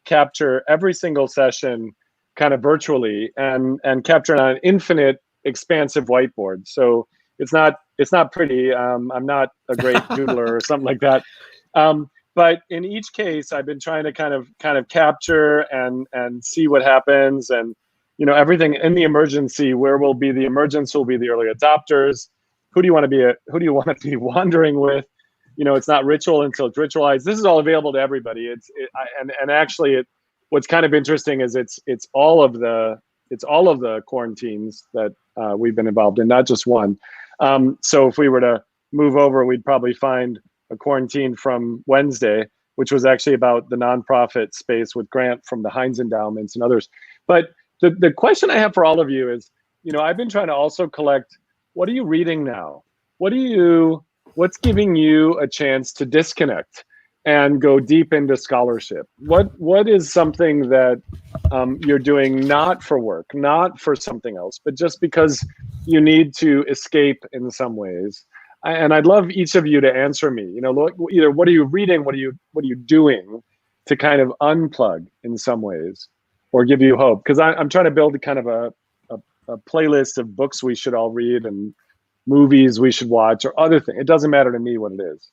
capture every single session kind of virtually and capture on an infinite expansive whiteboard. So it's not pretty. I'm not a great doodler or something like that. But in each case, I've been trying to kind of capture and see what happens, and you know, everything in the emergency. Where will be the emergence? Will be the early adopters. Who do you want to be wandering with? You know, it's not ritual until it's ritualized. This is all available to everybody. Actually, what's kind of interesting is it's all of the quarantines that we've been involved in, not just one. So if we were to move over, we'd probably find a quarantine from Wednesday, which was actually about the nonprofit space with Grant from the Heinz Endowments and others. But the question I have for all of you is, you know, I've been trying to also collect, what are you reading now? What's giving you a chance to disconnect and go deep into scholarship? What is something that you're doing not for work, not for something else, but just because you need to escape in some ways? And I'd love each of you to answer me. You know, either what are you reading, what are you doing to kind of unplug in some ways, or give you hope? Because I'm trying to build kind of a playlist of books we should all read and movies we should watch or other things. It doesn't matter to me what it is.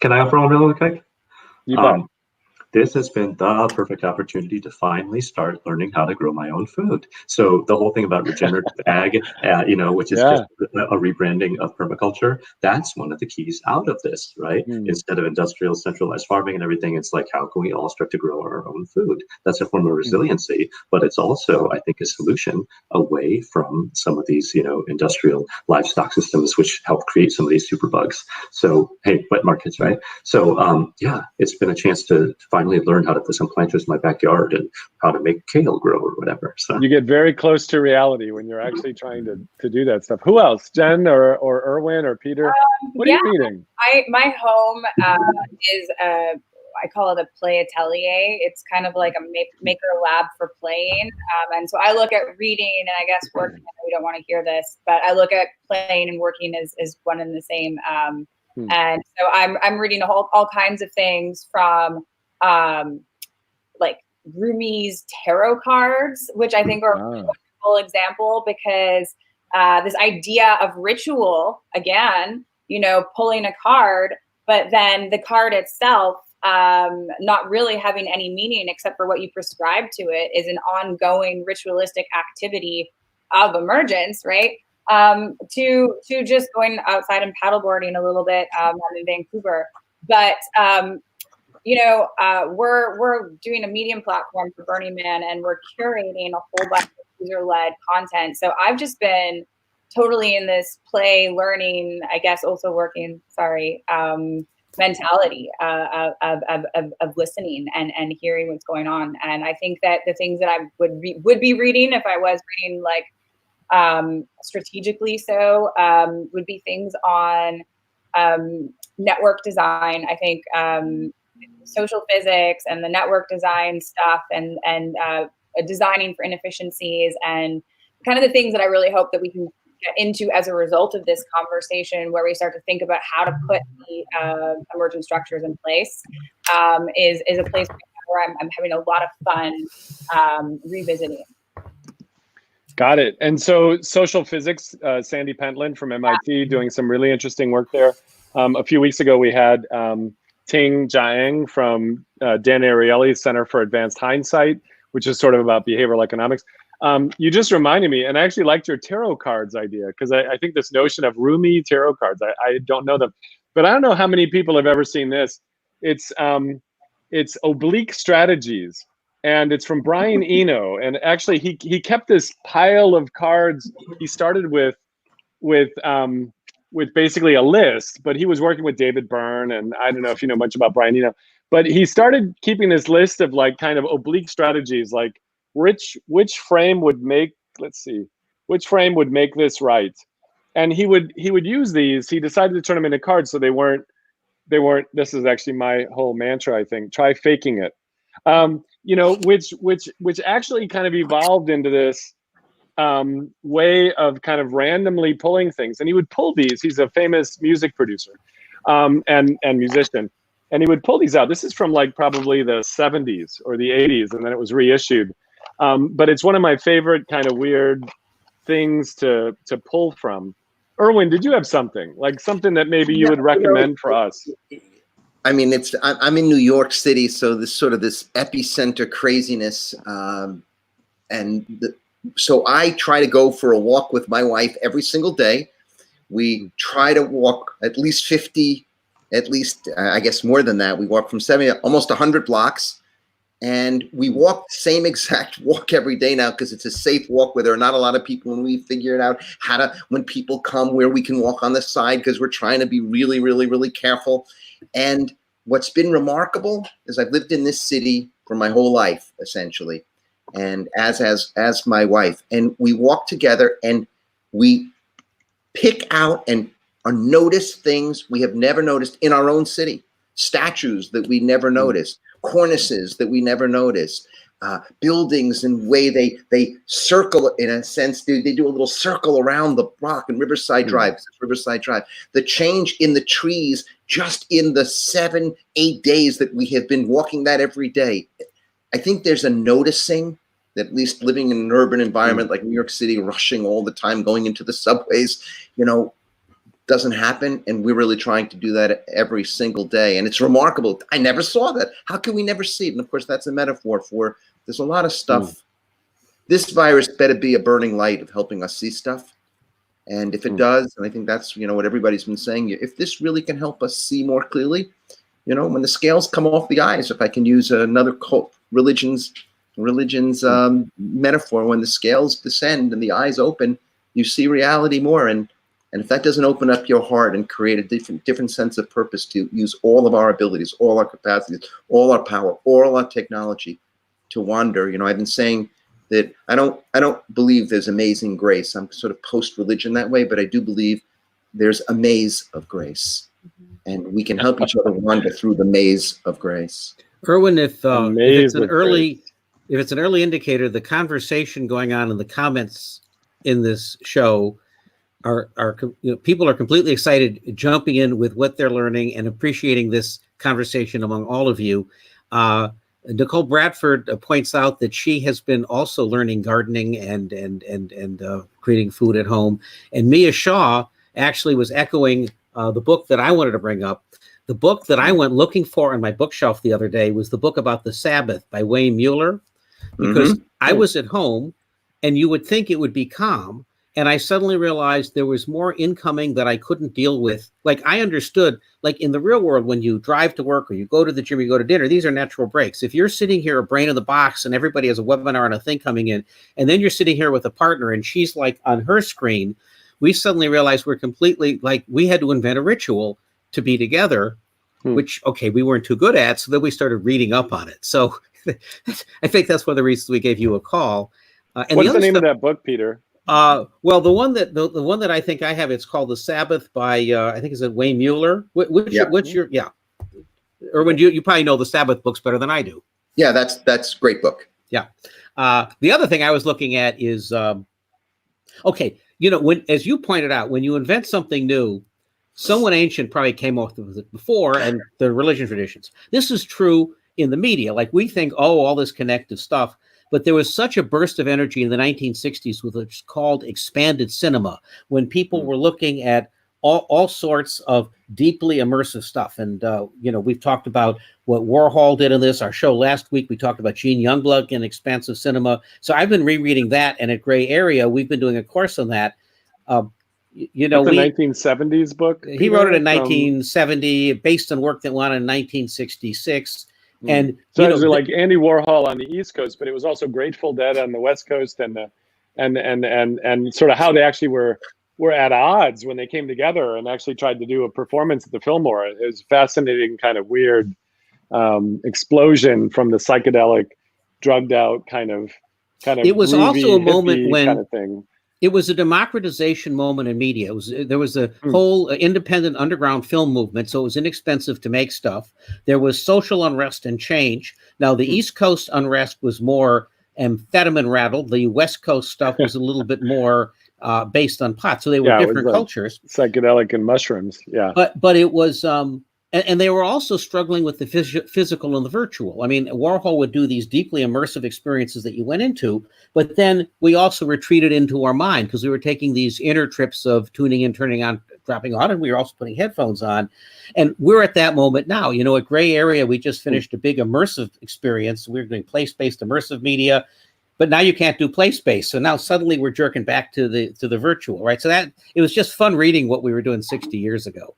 Can I offer one really quick? You bet. This has been the perfect opportunity to finally start learning how to grow my own food. So the whole thing about regenerative ag, you know, which is just a rebranding of permaculture, that's one of the keys out of this, right? Instead of industrial centralized farming and everything, it's like, how can we all start to grow our own food? That's a form of resiliency, but it's also, I think, a solution away from some of these, you know, industrial livestock systems, which help create some of these superbugs. So, hey, wet markets, right? So, yeah, it's been a chance to finally learn how to put some planters in my backyard and how to make kale grow or whatever. So you get very close to reality when you're actually trying to do that stuff. Who else? Jenn or Irwin or Peter? What are you reading? My home is I call it a play atelier. It's kind of like a maker lab for playing. And so I look at reading and I guess working. We don't want to hear this, but I look at playing and working as one and the same. And so I'm reading all kinds of things from like Rumi's tarot cards, which I think are a wonderful example, because this idea of ritual, again, you know, pulling a card, but then the card itself not really having any meaning except for what you prescribe to it, is an ongoing ritualistic activity of emergence, right? To just going outside and paddleboarding a little bit. I'm in Vancouver, but you know, we're doing a Medium platform for Burning Man, and we're curating a whole bunch of user-led content. So I've just been totally in this play, learning, I guess, also working, mentality of listening and hearing what's going on. And I think that the things that I would be reading, if I was reading like strategically would be things on network design. I think social physics and the network design stuff and designing for inefficiencies, and kind of the things that I really hope that we can get into as a result of this conversation, where we start to think about how to put the emergent structures in place, is a place where I'm having a lot of fun revisiting. Got it. And so social physics, Sandy Pentland from MIT doing some really interesting work there. A few weeks ago, we had Tim Chang from Dan Ariely's Center for Advanced Hindsight, which is sort of about behavioral economics. You just reminded me, and I actually liked your tarot cards idea, because I think this notion of Rumi tarot cards, I don't know them, but I don't know how many people have ever seen this. It's Oblique Strategies, and it's from Brian Eno. And actually, he kept this pile of cards. He started with basically a list, but he was working with David Byrne, and I don't know if you know much about Brian Eno, but he started keeping this list of like kind of oblique strategies, like which frame would make, which frame would make this right, and he would use these. He decided to turn them into cards, so they weren't. This is actually my whole mantra, I think. Try faking it, which actually kind of evolved into this way of kind of randomly pulling things. And he would pull these. He's a famous music producer and musician. And he would pull these out. This is from like probably the 70s or the 80s, and then it was reissued. But it's one of my favorite kind of weird things to pull from. Irwin, did you have something that maybe you would recommend for us? I mean, I'm in New York City, so this epicenter craziness, so I try to go for a walk with my wife every single day. We try to walk at least 50, I guess more than that. We walk from 70, almost 100 blocks. And we walk the same exact walk every day now, because it's a safe walk where there are not a lot of people, and we figured out when people come, where we can walk on the side, because we're trying to be really, really, really careful. And what's been remarkable is I've lived in this city for my whole life, essentially, and as my wife, and we walk together and we pick out and notice things we have never noticed in our own city, statues that we never noticed, cornices that we never noticed, buildings and way they circle, in a sense, they do a little circle around the block in Riverside Drive. The change in the trees just in the 7-8 days that we have been walking that every day. I think there's a noticing that, at least living in an urban environment like New York City, rushing all the time, going into the subways, doesn't happen. And we're really trying to do that every single day. And it's remarkable. I never saw that. How can we never see it? And of course, that's a metaphor for, there's a lot of stuff. This virus better be a burning light of helping us see stuff. And if it does, and I think that's, what everybody's been saying, if this really can help us see more clearly, when the scales come off the eyes, if I can use another religion's metaphor, when the scales descend and the eyes open, you see reality more. And if that doesn't open up your heart and create a different sense of purpose to use all of our abilities, all our capacities, all our power, all our technology to wander, I've been saying that I don't believe there's amazing grace. I'm sort of post-religion that way, but I do believe there's a maze of grace, and we can help each other wander through the maze of grace. Irwin, if it's an early indicator, the conversation going on in the comments in this show people are completely excited, jumping in with what they're learning and appreciating this conversation among all of you. Nicole Bradford points out that she has been also learning gardening and creating food at home. And Mia Shaw actually was echoing the book that I wanted to bring up. The book that I went looking for on my bookshelf the other day was the book about the Sabbath by Wayne Mueller, because I was at home and you would think it would be calm. And I suddenly realized there was more incoming that I couldn't deal with. Like, I understood, like in the real world, when you drive to work or you go to the gym, you go to dinner, these are natural breaks. If you're sitting here, a brain in the box, and everybody has a webinar and a thing coming in, and then you're sitting here with a partner and she's like on her screen, we suddenly realized we're completely, like, we had to invent a ritual to be together, which, okay, we weren't too good at. So then we started reading up on it. So I think that's one of the reasons we gave you a call. And what's the name of that book, Peter? Well, the one that I think I have, it's called The Sabbath by I think it's Wayne Mueller. What's your Irwin, you probably know the Sabbath books better than I do. Yeah, that's great book. Yeah. The other thing I was looking at is when, as you pointed out, when you invent something new, someone ancient probably came off with it before, and the religion traditions. This is true in the media. Like, we think, all this connective stuff. But there was such a burst of energy in the 1960s with what's called expanded cinema, when people were looking at all sorts of deeply immersive stuff. And, we've talked about what Warhol did in this. Our show last week, we talked about Gene Youngblood in Expansive Cinema. So I've been rereading that, and at Gray Area, we've been doing a course on that. That's a 1970s book. He wrote it in 1970, based on work that went on in 1966. And so it was like Andy Warhol on the East Coast, but it was also Grateful Dead on the West Coast, and sort of how they actually were at odds when they came together and actually tried to do a performance at the Fillmore. It was fascinating, kind of weird explosion from the psychedelic, drugged out kind of. It was also a moment when kind of thing. It was a democratization moment in media. There was a whole independent underground film movement, so it was inexpensive to make stuff. There was social unrest and change. Now, the East Coast unrest was more amphetamine rattled. The West Coast stuff was a little bit more based on pot. So they were different cultures. Psychedelic and mushrooms, yeah. But it was... And they were also struggling with the physical and the virtual. I mean, Warhol would do these deeply immersive experiences that you went into, but then we also retreated into our mind because we were taking these inner trips of tuning in, turning on, dropping on, and we were also putting headphones on. And we're at that moment now. At Gray Area, we just finished a big immersive experience. We were doing place-based immersive media, but now you can't do place-based. So now suddenly we're jerking back to the virtual, right? So that it was just fun reading what we were doing 60 years ago.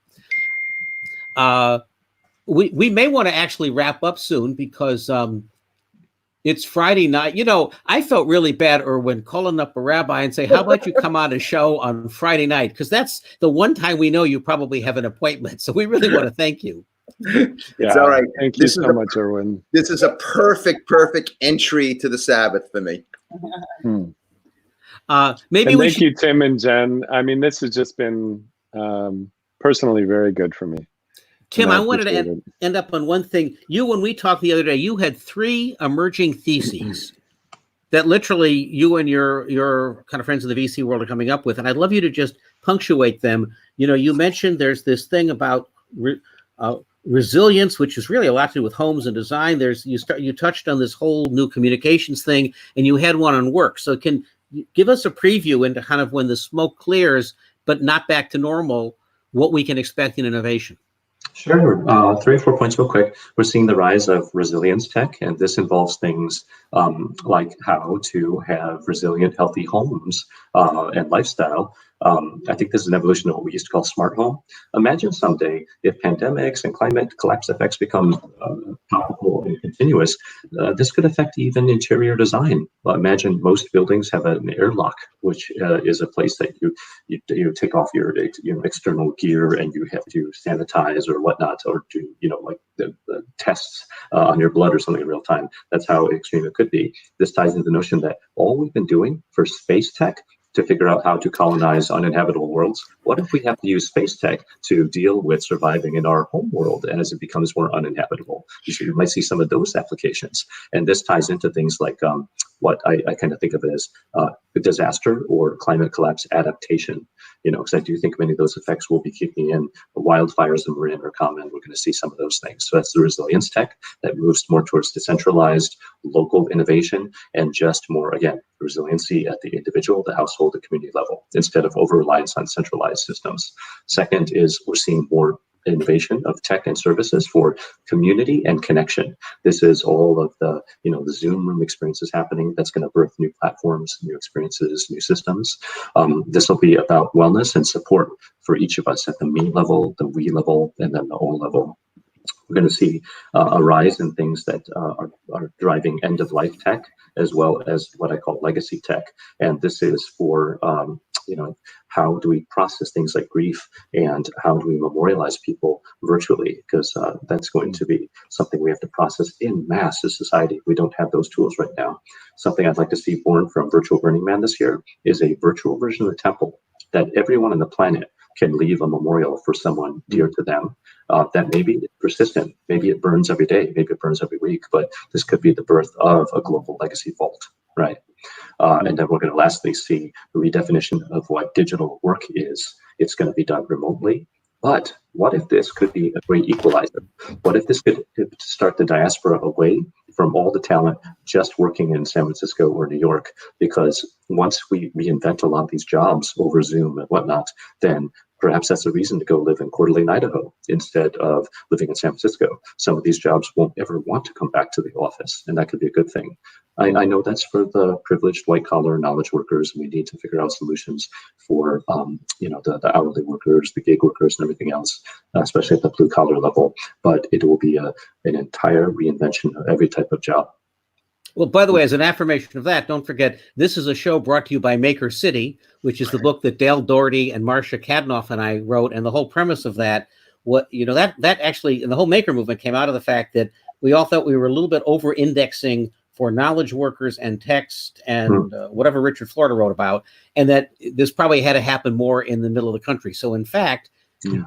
We may want to actually wrap up soon because it's Friday night. I felt really bad, Irwin, calling up a rabbi and say, how about you come on a show on Friday night? Because that's the one time we know you probably have an appointment. So we really want to thank you. It's all right. Thank you so much, Irwin. This is a perfect entry to the Sabbath for me. Thank you, Tim and Jen. I mean, this has just been personally very good for me. Tim, I wanted to end up on one thing. When we talked the other day, you had 3 emerging theses that literally you and your kind of friends in the VC world are coming up with, and I'd love you to just punctuate them. You mentioned there's this thing about resilience, which is really a lot to do with homes and design. You touched on this whole new communications thing, and you had one on work. So can you give us a preview into kind of when the smoke clears, but not back to normal, what we can expect in innovation? Sure. 3 or 4 points real quick. We're seeing the rise of resilience tech, and this involves things like how to have resilient, healthy homes and lifestyle. I think this is an evolution of what we used to call smart home. Imagine someday if pandemics and climate collapse effects become palpable and continuous, this could affect even interior design. Imagine most buildings have an airlock, which is a place that you take off your external gear and you have to sanitize or whatnot, or do like the tests on your blood or something in real time. That's how extreme it could be. This ties into the notion that all we've been doing for space tech to figure out how to colonize uninhabitable worlds. What if we have to use space tech to deal with surviving in our home world as it becomes more uninhabitable? You might see some of those applications. And this ties into things like what I kind of think of as disaster or climate collapse adaptation, because I do think many of those effects will be kicking in. Wildfires in Marin are common. We're going to see some of those things. So that's the resilience tech that moves more towards decentralized local innovation and just more, again, resiliency at the individual, the household, the community level, instead of over-reliance on centralized systems. Second is we're seeing more innovation of tech and services for community and connection. This is all of the Zoom room experiences happening. That's going to birth new platforms, new experiences, new systems. This will be about wellness and support for each of us at the me level, the we level, and then the all level. We're going to see a rise in things that are driving end-of-life tech, as well as what I call legacy tech. And this is for, how do we process things like grief, and how do we memorialize people virtually? Because that's going to be something we have to process in mass as society. We don't have those tools right now. Something I'd like to see born from Virtual Burning Man this year is a virtual version of the temple that everyone on the planet can leave a memorial for someone dear to them. That maybe it's persistent, maybe it burns every day, maybe it burns every week, but this could be the birth of a global legacy vault, right? And then we're going to lastly see the redefinition of what digital work is. It's going to be done remotely, but what if this could be a great equalizer? What if this could start the diaspora away from all the talent just working in San Francisco or New York? Because once we reinvent a lot of these jobs over Zoom and whatnot, then Perhaps that's a reason to go live in Coeur d'Alene, Idaho, instead of living in San Francisco. Some of these jobs won't ever want to come back to the office, and that could be a good thing. I know that's for the privileged white-collar knowledge workers. We need to figure out solutions for, the hourly workers, the gig workers, and everything else, especially at the blue-collar level. But it will be an entire reinvention of every type of job. Well, by the way, as an affirmation of that, don't forget, this is a show brought to you by Maker City, which is the book that Dale Doherty and Marcia Kadnoff and I wrote. And the whole premise of that, that actually, and the whole Maker movement came out of the fact that we all thought we were a little bit over-indexing for knowledge workers and text and whatever Richard Florida wrote about, and that this probably had to happen more in the middle of the country. So in fact,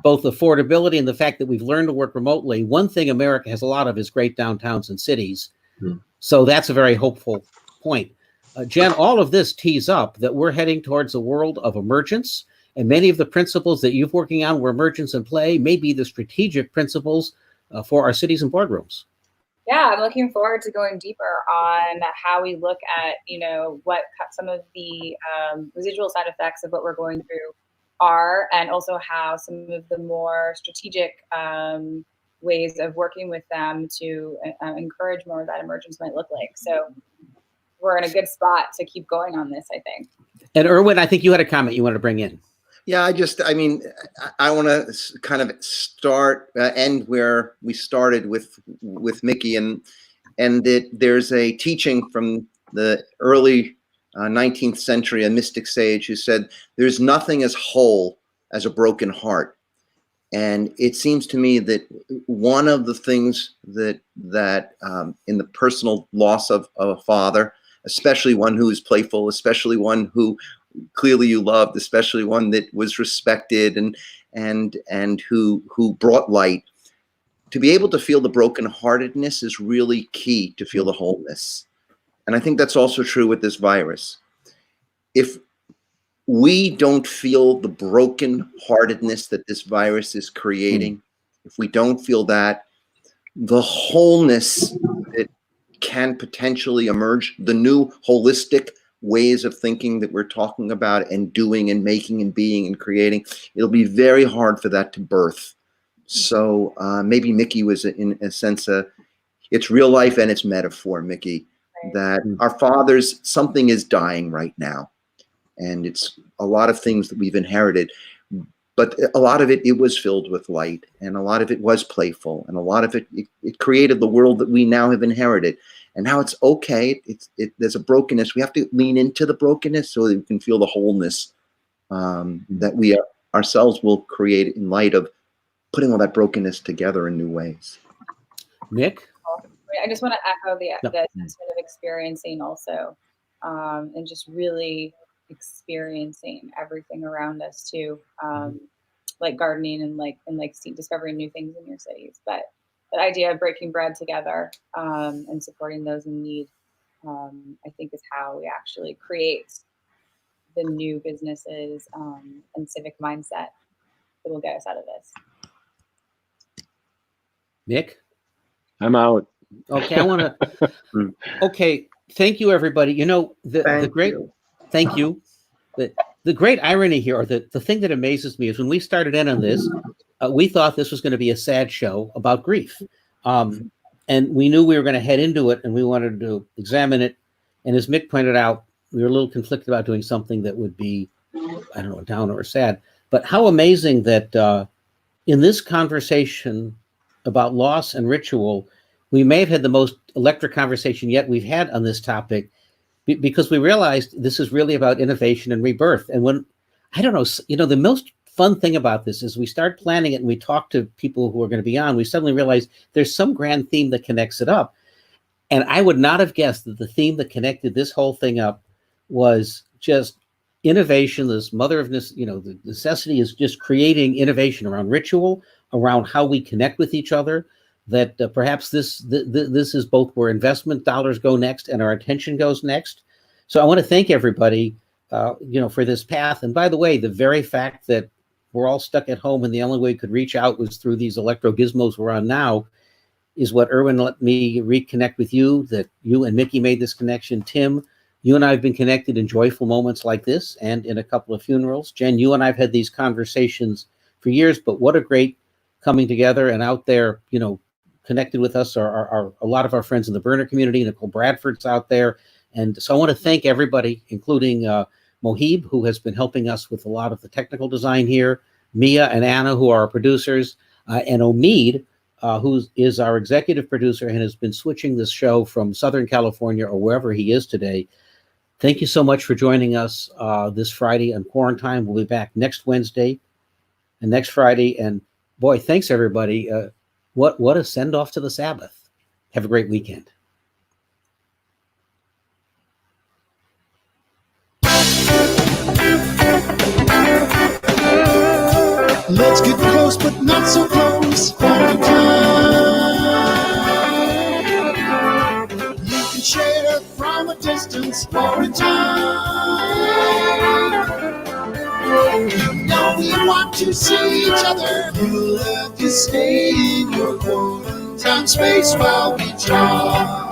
both affordability and the fact that we've learned to work remotely, one thing America has a lot of is great downtowns and cities. So that's a very hopeful point. Jenn, all of this tees up that we're heading towards a world of emergence, and many of the principles that you're working on where emergence and play may be the strategic principles for our cities and boardrooms. Yeah, I'm looking forward to going deeper on how we look at, what some of the residual side effects of what we're going through are, and also how some of the more strategic ways of working with them to encourage more of that emergence might look like. So we're in a good spot to keep going on this, I think. And Irwin, I think you had a comment you wanted to bring in. Yeah, I want to kind of end where we started with Mickey, and that there's a teaching from the early 19th century, a mystic sage who said, there's nothing as whole as a broken heart. And it seems to me that one of the things that in the personal loss of a father, especially one who is playful, especially one who clearly you loved, especially one that was respected and who brought light, to be able to feel the brokenheartedness is really key to feel the wholeness. And I think that's also true with this virus. If we don't feel the brokenheartedness that this virus is creating, if we don't feel that, the wholeness that can potentially emerge, the new holistic ways of thinking that we're talking about and doing and making and being and creating, it'll be very hard for that to birth. So maybe Mickey was in a sense, it's real life and it's metaphor, Mickey, that our fathers, something is dying right now. And it's a lot of things that we've inherited, but a lot of it was filled with light, and a lot of it was playful, and a lot of it created the world that we now have inherited. And now it's okay. There's a brokenness. We have to lean into the brokenness so that we can feel the wholeness that we ourselves will create in light of putting all that brokenness together in new ways. Nick? I just want to echo the sense of experiencing also, and just really experiencing everything around us too, like gardening and discovering new things in your cities. But the idea of breaking bread together and supporting those in need, I think, is how we actually create the new businesses and civic mindset that will get us out of this. Nick? I'm out. Okay, I want to. Okay, thank you, everybody. Thank you. The great irony here, or the thing that amazes me, is when we started in on this, we thought this was going to be a sad show about grief. And we knew we were going to head into it, and we wanted to examine it. And as Mick pointed out, we were a little conflicted about doing something that would be, I don't know, down or sad. But how amazing that in this conversation about loss and ritual, we may have had the most electric conversation yet we've had on this topic, because we realized this is really about innovation and rebirth. And when, I don't know, the most fun thing about this is we start planning it and we talk to people who are going to be on, we suddenly realize there's some grand theme that connects it up. And I would not have guessed that the theme that connected this whole thing up was just innovation, this mother of this, the necessity is just creating innovation around ritual, around how we connect with each other, that perhaps this is both where investment dollars go next and our attention goes next. So I want to thank everybody, for this path. And by the way, the very fact that we're all stuck at home and the only way we could reach out was through these electro gizmos we're on now is what Irwin let me reconnect with you, that you and Mickey made this connection. Tim, You and I have been connected in joyful moments like this and in a couple of funerals. Jenn, you and I have had these conversations for years, but what a great coming together. And out there, you know, connected with us are a lot of our friends in the burner community. Nicole Bradford's out there. And so I want to thank everybody, including Mohib, who has been helping us with a lot of the technical design here, Mia and Anna, who are our producers, and Omid, who is our executive producer and has been switching this show from Southern California or wherever he is today. Thank you so much for joining us this Friday on Quarantine. We'll be back next Wednesday and next Friday. And boy, thanks everybody. What a send off to the Sabbath. Have a great weekend. Let's get close, but not so close. Quarantine. You can share from a distance. Quarantine. You know we want to see each other. You'll have to stay in your quarantine space while we talk.